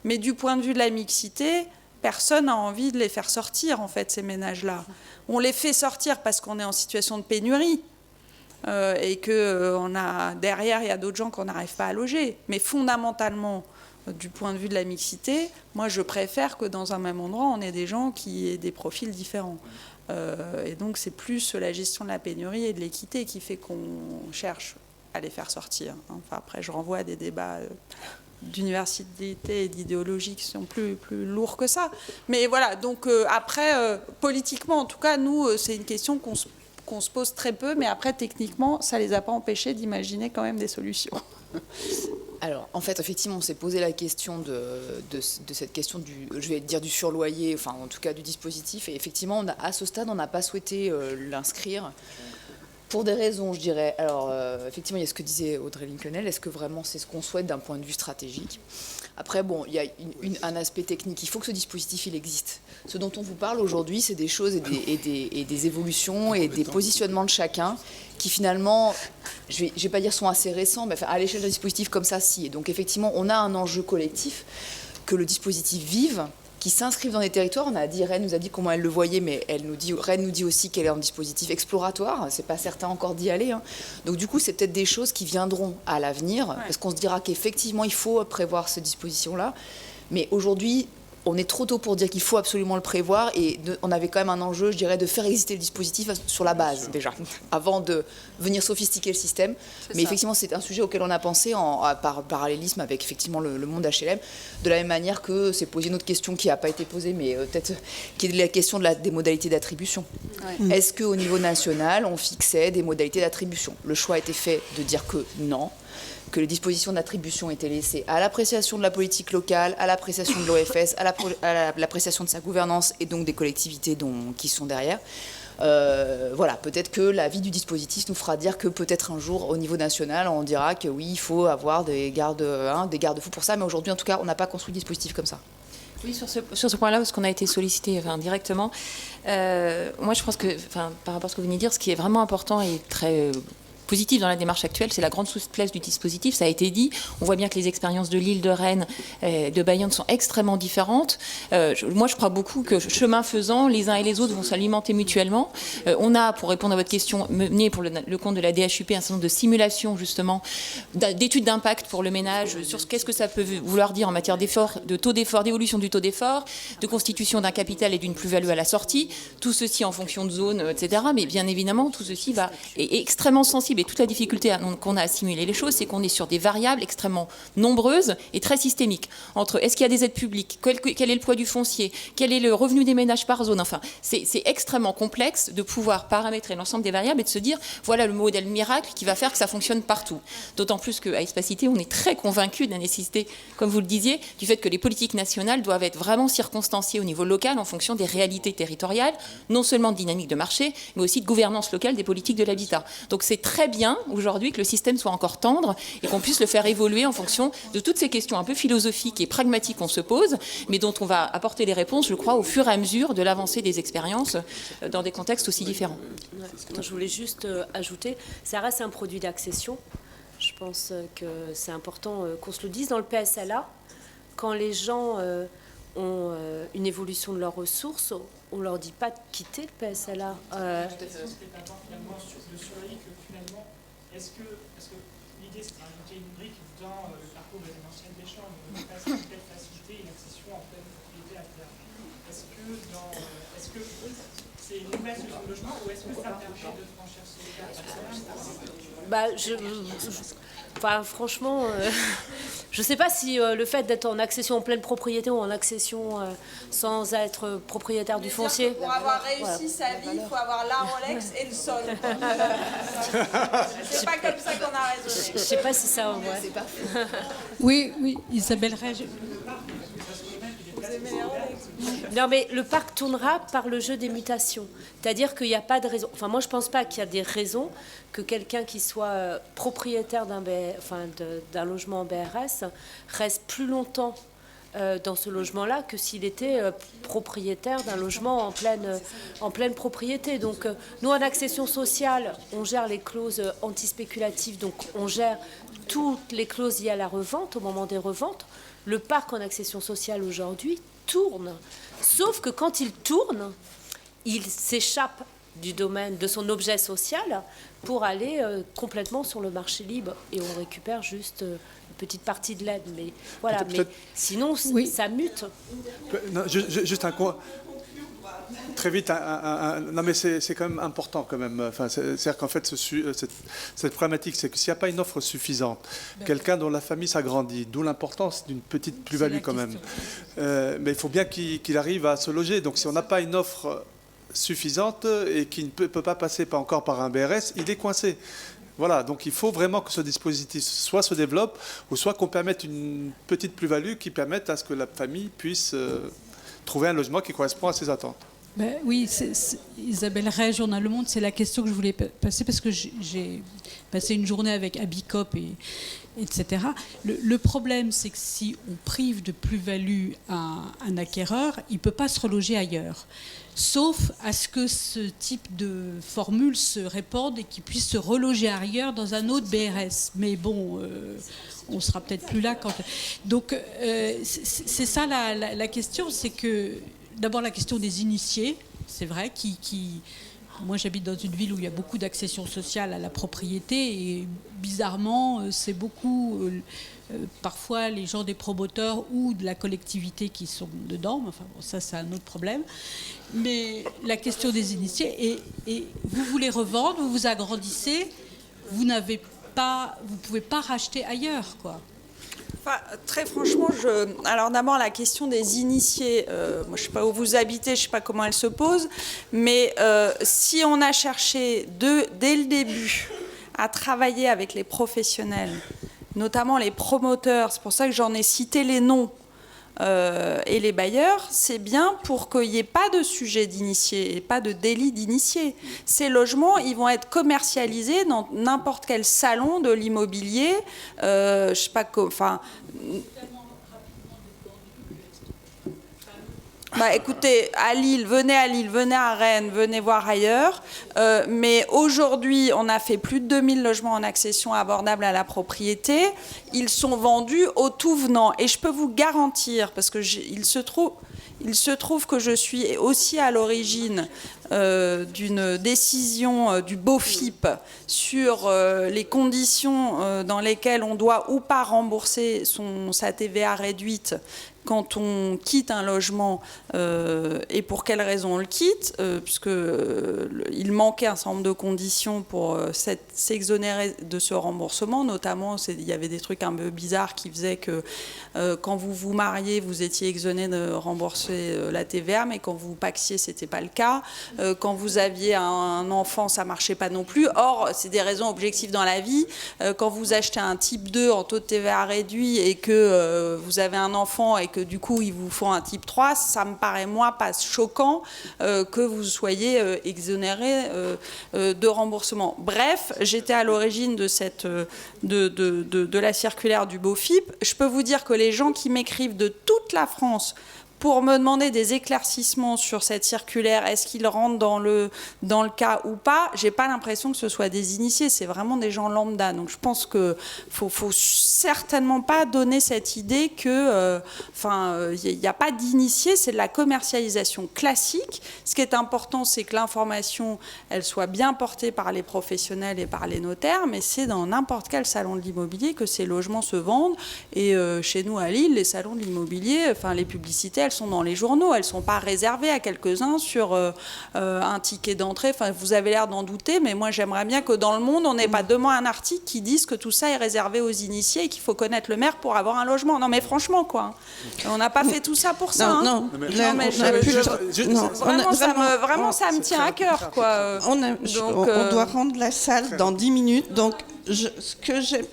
Mais du point de vue de la mixité, personne n'a envie de les faire sortir, en fait, ces ménages-là. On les fait sortir parce qu'on est en situation de pénurie. et que derrière, il y a d'autres gens qu'on n'arrive pas à loger. Mais fondamentalement, du point de vue de la mixité, moi, je préfère que dans un même endroit, on ait des gens qui aient des profils différents. Et donc, c'est plus la gestion de la pénurie et de l'équité qui fait qu'on cherche à les faire sortir. Enfin, après, je renvoie à des débats d'université et d'idéologie qui sont plus lourds que ça. Mais voilà, donc après, politiquement, en tout cas, nous, c'est une question qu'on se pose très peu, mais après, techniquement, ça ne les a pas empêchés d'imaginer quand même des solutions. Alors, en fait, effectivement, on s'est posé la question de cette question du surloyer, enfin, en tout cas, du dispositif. Et effectivement, à ce stade, on n'a pas souhaité l'inscrire. Pour des raisons, je dirais. Alors, effectivement, il y a ce que disait Audrey Linkenheld. Est-ce que vraiment c'est ce qu'on souhaite d'un point de vue stratégique ? Après, bon, il y a un aspect technique. Il faut que ce dispositif, il existe. Ce dont on vous parle aujourd'hui, c'est des choses et des évolutions et des positionnements de chacun qui, finalement, je vais pas dire sont assez récents, mais enfin, à l'échelle d'un dispositif comme ça, si. Et donc, effectivement, on a un enjeu collectif que le dispositif vive, qui s'inscrivent dans des territoires. Rennes nous a dit comment elle le voyait, mais Rennes nous dit aussi qu'elle est en dispositif exploratoire. C'est pas certain encore d'y aller. Donc du coup, c'est peut-être des choses qui viendront à l'avenir, parce qu'on se dira qu'effectivement, il faut prévoir ces dispositions-là. Mais aujourd'hui, on est trop tôt pour dire qu'il faut absolument le prévoir, et on avait quand même un enjeu, je dirais, de faire exister le dispositif sur la base, déjà, avant de venir sophistiquer le système. Mais effectivement, c'est un sujet auquel on a pensé par parallélisme avec effectivement le monde HLM, de la même manière que c'est posé une autre question qui n'a pas été posée, mais peut-être qui est la question des modalités d'attribution. Ouais. Est-ce qu'au niveau national, on fixait des modalités d'attribution ? Le choix a été fait de dire que non, que les dispositions d'attribution étaient laissées à l'appréciation de la politique locale, à l'appréciation de l'OFS, à l'appréciation de sa gouvernance et donc des collectivités qui sont derrière. Voilà, peut-être que l'avis du dispositif nous fera dire que peut-être un jour, au niveau national, on dira que oui, il faut avoir des garde-fous pour ça, mais aujourd'hui, en tout cas, on n'a pas construit de dispositif comme ça. Oui, sur ce point-là, parce qu'on a été sollicité directement, moi je pense que, par rapport à ce que vous venez de dire, ce qui est vraiment important et très positif dans la démarche actuelle, c'est la grande souplesse du dispositif. Ça a été dit. On voit bien que les expériences de Lille, de Rennes, de Bayonne sont extrêmement différentes. Moi, je crois beaucoup que chemin faisant, les uns et les autres vont s'alimenter mutuellement. On a, pour répondre à votre question, mené pour le compte de la DHUP un certain nombre de simulations, justement, d'études d'impact pour le ménage, sur qu'est-ce que ça peut vouloir dire en matière d'effort, de taux d'effort, d'évolution du taux d'effort, de constitution d'un capital et d'une plus-value à la sortie. Tout ceci en fonction de zone, etc. Mais bien évidemment, tout ceci est extrêmement sensible. Et toute la difficulté qu'on a à simuler les choses, c'est qu'on est sur des variables extrêmement nombreuses et très systémiques. Entre est-ce qu'il y a des aides publiques, quel est le poids du foncier, quel est le revenu des ménages par zone. Enfin, c'est extrêmement complexe de pouvoir paramétrer l'ensemble des variables et de se dire, voilà le modèle miracle qui va faire que ça fonctionne partout. D'autant plus qu'à Espacité, on est très convaincus de la nécessité, comme vous le disiez, du fait que les politiques nationales doivent être vraiment circonstanciées au niveau local en fonction des réalités territoriales, non seulement de dynamique de marché, mais aussi de gouvernance locale des politiques de l'habitat. Donc c'est très bien aujourd'hui que le système soit encore tendre et qu'on puisse le faire évoluer en fonction de toutes ces questions un peu philosophiques et pragmatiques qu'on se pose, mais dont on va apporter les réponses, je crois, au fur et à mesure de l'avancée des expériences dans des contextes aussi différents. Je voulais juste ajouter, ça reste un produit d'accession. Je pense que c'est important qu'on se le dise. Dans le PSLA, quand les gens ont une évolution de leurs ressources, on ne leur dit pas de quitter le PSLA. Est-ce que l'idée c'est d'ajouter une brique dans le parcours résidentiel des chambres, de passer une telle facilité et une accession en pleine propriété à terre? Est-ce que c'est une nouvelle solution de logement ou est-ce que ça permet de franchir ce cap? Franchement, je ne sais pas si le fait d'être en accession en pleine propriété ou en accession sans être propriétaire du foncier. Pour avoir réussi sa vie, il faut avoir la Rolex et le sol. C'est pas comme ça qu'on a raisonné. Je ne sais pas si ça en vrai. Oui, Isabelle réagit. Non, mais le parc tournera par le jeu des mutations. C'est-à-dire qu'il n'y a pas de raison. Enfin, moi, je ne pense pas qu'il y a des raisons que quelqu'un qui soit propriétaire d'un logement en BRS reste plus longtemps dans ce logement-là que s'il était propriétaire d'un logement en pleine propriété. Donc, nous, en accession sociale, on gère les clauses antispéculatives, donc on gère toutes les clauses liées à la revente au moment des reventes. Le parc en accession sociale aujourd'hui tourne. Sauf que quand il tourne, il s'échappe du domaine de son objet social pour aller complètement sur le marché libre et on récupère juste une petite partie de l'aide. Mais voilà, mais sinon ça mute. Non, juste un coin. Très vite, non mais c'est quand même important quand même. Enfin, c'est-à-dire qu'en fait, cette problématique, c'est que s'il n'y a pas une offre suffisante, quelqu'un dont la famille s'agrandit, d'où l'importance d'une petite plus-value quand même. Mais il faut bien qu'il arrive à se loger. Donc si on n'a pas une offre suffisante et qui ne peut pas passer encore par un BRS, il est coincé. Voilà, donc il faut vraiment que ce dispositif soit se développe ou soit qu'on permette une petite plus-value qui permette à ce que la famille puisse trouver un logement qui correspond à ses attentes. Ben oui, Isabelle Ray, Journal Le Monde, c'est la question que je voulais passer parce que j'ai passé une journée avec Abicop etc. Le problème, c'est que si on prive de plus-value un acquéreur, il ne peut pas se reloger ailleurs. Sauf à ce que ce type de formule se répande et qu'il puisse se reloger ailleurs dans un autre BRS. Mais bon, on ne sera peut-être plus là quand... Donc, c'est ça la question, c'est que... D'abord, la question des initiés, c'est vrai, moi, j'habite dans une ville où il y a beaucoup d'accession sociale à la propriété et bizarrement, c'est beaucoup, parfois, les gens des promoteurs ou de la collectivité qui sont dedans. Enfin, bon, ça, c'est un autre problème. Mais la question des initiés, et vous voulez revendre, vous vous agrandissez, vous pouvez pas racheter ailleurs, quoi. Enfin, très franchement, alors d'abord la question des initiés, moi je ne sais pas où vous habitez, je ne sais pas comment elle se pose, mais si on a cherché dès le début à travailler avec les professionnels, notamment les promoteurs, c'est pour ça que j'en ai cité les noms, et les bailleurs, c'est bien pour qu'il n'y ait pas de sujet d'initié et pas de délit d'initié. Ces logements, ils vont être commercialisés dans n'importe quel salon de l'immobilier. Je sais pas, enfin. Bah, écoutez, à Lille, venez à Rennes, venez voir ailleurs. Mais aujourd'hui, on a fait plus de 2000 logements en accession abordable à la propriété. Ils sont vendus au tout venant. Et je peux vous garantir, parce que il se trouve que je suis aussi à l'origine d'une décision du BOFIP sur les conditions dans lesquelles on doit ou pas rembourser sa TVA réduite quand on quitte un logement et pour quelles raisons on le quitte, puisqu'il manquait un certain nombre de conditions pour s'exonérer de ce remboursement. Notamment, il y avait des trucs un peu bizarres qui faisaient que quand vous vous mariez, vous étiez exonéré de rembourser la TVA, mais quand vous paxiez, ce n'était pas le cas. Quand vous aviez un enfant, ça ne marchait pas non plus. Or, c'est des raisons objectives dans la vie. Quand vous achetez un type 2 en taux de TVA réduit et que vous avez un enfant et que du coup ils vous font un type 3, ça me paraît moi pas choquant que vous soyez exonéré de remboursement. Bref, j'étais à l'origine de la circulaire du BOFIP. Je peux vous dire que les gens qui m'écrivent de toute la France pour me demander des éclaircissements sur cette circulaire, est-ce qu'ils rentrent dans le cas ou pas, j'ai pas l'impression que ce soit des initiés, c'est vraiment des gens lambda. Donc je pense que faut certainement pas donner cette idée que, il n'y a pas d'initiés, c'est de la commercialisation classique. Ce qui est important, c'est que l'information, elle soit bien portée par les professionnels et par les notaires, mais c'est dans n'importe quel salon de l'immobilier que ces logements se vendent. Et chez nous à Lille, les salons de l'immobilier, les publicités, elles sont dans les journaux, elles ne sont pas réservées à quelques-uns sur un ticket d'entrée. Enfin, vous avez l'air d'en douter, mais moi j'aimerais bien que dans le monde, on n'ait pas demain un article qui dise que tout ça est réservé aux initiés et qu'il faut connaître le maire pour avoir un logement. Non mais franchement, quoi. On n'a pas fait tout ça pour ça. Non, vraiment, ça me tient à cœur, quoi. On doit rendre la salle dans 10 minutes, donc ce que j'ai...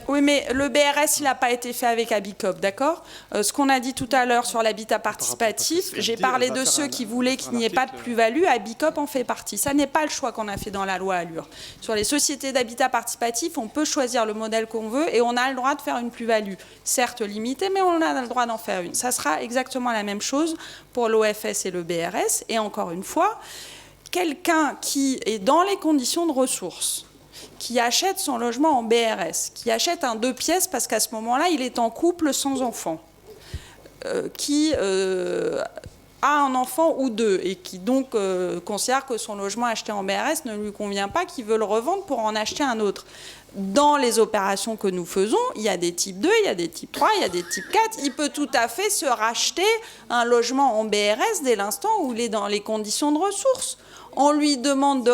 Oui, mais le BRS, il n'a pas été fait avec Abicop, d'accord ? Ce qu'on a dit tout à l'heure sur l'habitat participatif, j'ai parlé de ceux qui voulaient qu'il n'y ait pas de plus-value, Abicop en fait partie. Ça n'est pas le choix qu'on a fait dans la loi Allure. Sur les sociétés d'habitat participatif, on peut choisir le modèle qu'on veut et on a le droit de faire une plus-value. Certes limitée, mais on a le droit d'en faire une. Ça sera exactement la même chose pour l'OFS et le BRS. Et encore une fois, quelqu'un qui est dans les conditions de ressources, qui achète son logement en BRS, qui achète un 2 pièces parce qu'à ce moment-là, il est en couple sans enfant, qui a un enfant ou 2 et qui donc considère que son logement acheté en BRS ne lui convient pas, qui veut le revendre pour en acheter un autre. Dans les opérations que nous faisons, il y a des types 2, il y a des types 3, il y a des types 4. Il peut tout à fait se racheter un logement en BRS dès l'instant où il est dans les conditions de ressources. On lui demande de...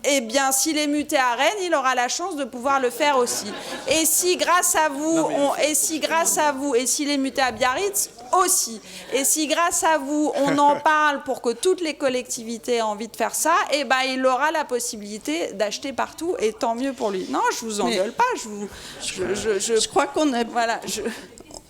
Eh bien, s'il est muté à Rennes, il aura la chance de pouvoir le faire aussi. Et si grâce à vous, et s'il est muté à Biarritz, aussi. Et si grâce à vous, on en parle pour que toutes les collectivités aient envie de faire ça, eh ben, il aura la possibilité d'acheter partout, et tant mieux pour lui. Non, je vous engueule pas. Je crois qu'on a... Voilà,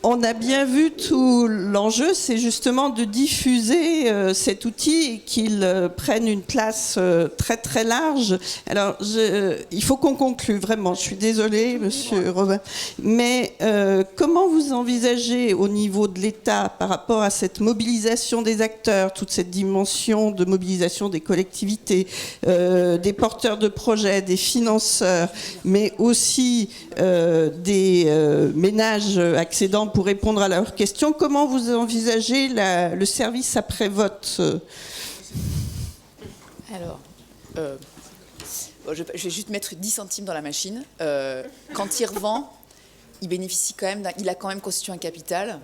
on a bien vu tout l'enjeu, c'est justement de diffuser cet outil et qu'il prenne une place très très large. Alors, il faut qu'on conclue, vraiment. Je suis désolée, Monsieur Robin. Mais comment vous envisagez au niveau de l'État, par rapport à cette mobilisation des acteurs, toute cette dimension de mobilisation des collectivités, des porteurs de projets, des financeurs, mais aussi des ménages accédant pour répondre à leurs questions, comment vous envisagez le service après-vote? Alors, je vais juste mettre 10 centimes dans la machine. Quand il revend, il bénéficie quand même, il a quand même constitué un capital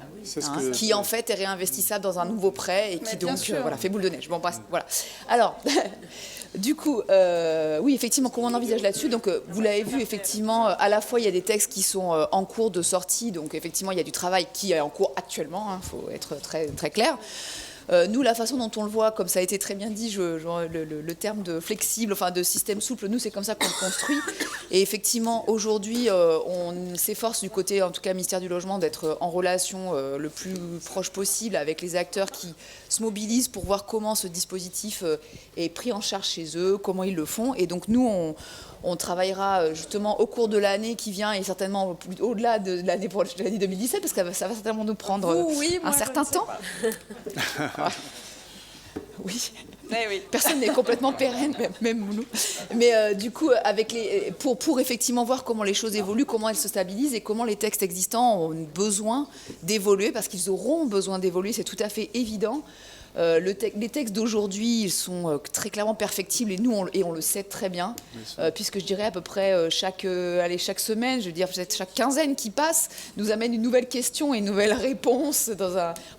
qui en fait est réinvestissable dans un nouveau prêt et qui donc voilà, fait boule de neige. Bon, voilà. Alors, du coup, oui, effectivement, comment on envisage là-dessus? Donc, vous l'avez vu, effectivement, à la fois, il y a des textes qui sont en cours de sortie. Donc, effectivement, il y a du travail qui est en cours actuellement. Il faut être très, très clair. Nous, la façon dont on le voit, comme ça a été très bien dit, le terme de flexible, enfin de système souple, nous, c'est comme ça qu'on le construit. Et effectivement, aujourd'hui, on s'efforce du côté, en tout cas, ministère du Logement, d'être en relation le plus proche possible avec les acteurs qui se mobilisent pour voir comment ce dispositif est pris en charge chez eux, comment ils le font. Et donc, nous, on travaillera justement au cours de l'année qui vient et certainement au-delà de l'année 2017, parce que ça va certainement nous prendre un certain temps. Oui. Personne n'est complètement pérenne, même nous. Mais du coup, pour effectivement voir comment les choses évoluent, comment elles se stabilisent et comment les textes existants ont besoin d'évoluer, parce qu'ils auront besoin d'évoluer, c'est tout à fait évident. Les textes d'aujourd'hui, ils sont très clairement perfectibles et on le sait très bien, puisque je dirais à peu près chaque semaine, je veux dire peut-être chaque quinzaine qui passe, nous amène une nouvelle question et une nouvelle réponse.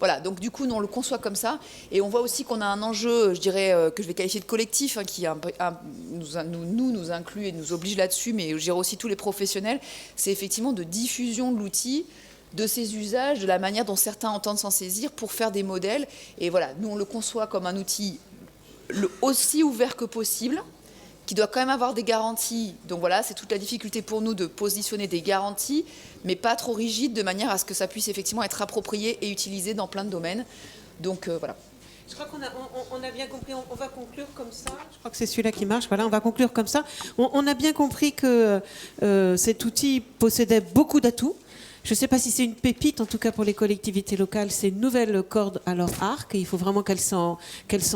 Voilà, donc du coup, nous, on le conçoit comme ça. Et on voit aussi qu'on a un enjeu, je dirais, que je vais qualifier de collectif, qui nous inclut et nous oblige là-dessus, mais je dirais aussi tous les professionnels, c'est effectivement de diffusion de l'outil, de ses usages, de la manière dont certains entendent s'en saisir pour faire des modèles. Et voilà, nous, on le conçoit comme un outil aussi ouvert que possible, qui doit quand même avoir des garanties. Donc voilà, c'est toute la difficulté pour nous de positionner des garanties, mais pas trop rigides, de manière à ce que ça puisse effectivement être approprié et utilisé dans plein de domaines. Donc voilà. Je crois qu'on a bien compris, on va conclure comme ça. Je crois que c'est celui-là qui marche. Voilà, on va conclure comme ça. On a bien compris que cet outil possédait beaucoup d'atouts. Je ne sais pas si c'est une pépite, en tout cas pour les collectivités locales, c'est une nouvelle corde à leur arc et il faut vraiment qu'elles s'en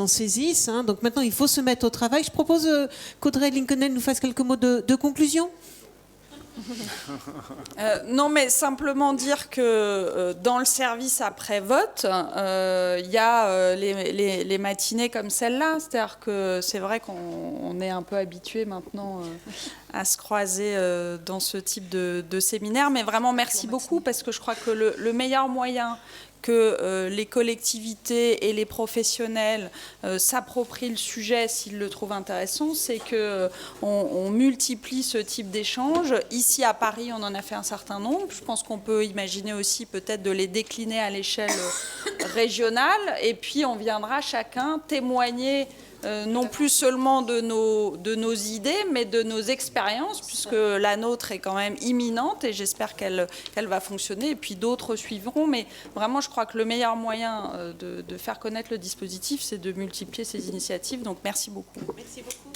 saisissent. Donc maintenant, il faut se mettre au travail. Je propose qu'Audrey Lincoln nous fasse quelques mots de conclusion. Non, mais simplement dire que dans le service après-vote, il y a les matinées comme celle-là. C'est-à-dire que c'est vrai qu'on est un peu habitué maintenant à se croiser dans ce type de séminaire. Mais vraiment, merci beaucoup, parce que je crois que le meilleur moyen que les collectivités et les professionnels s'approprient le sujet s'ils le trouvent intéressant, c'est qu'on multiplie ce type d'échanges. Ici, à Paris, on en a fait un certain nombre. Je pense qu'on peut imaginer aussi peut-être de les décliner à l'échelle régionale. Et puis, on viendra chacun témoigner non plus seulement de nos idées, mais de nos expériences, puisque la nôtre est quand même imminente et j'espère qu'elle va fonctionner, et puis d'autres suivront. Mais vraiment, je crois que le meilleur moyen de faire connaître le dispositif, c'est de multiplier ces initiatives. Donc, merci beaucoup. Merci beaucoup.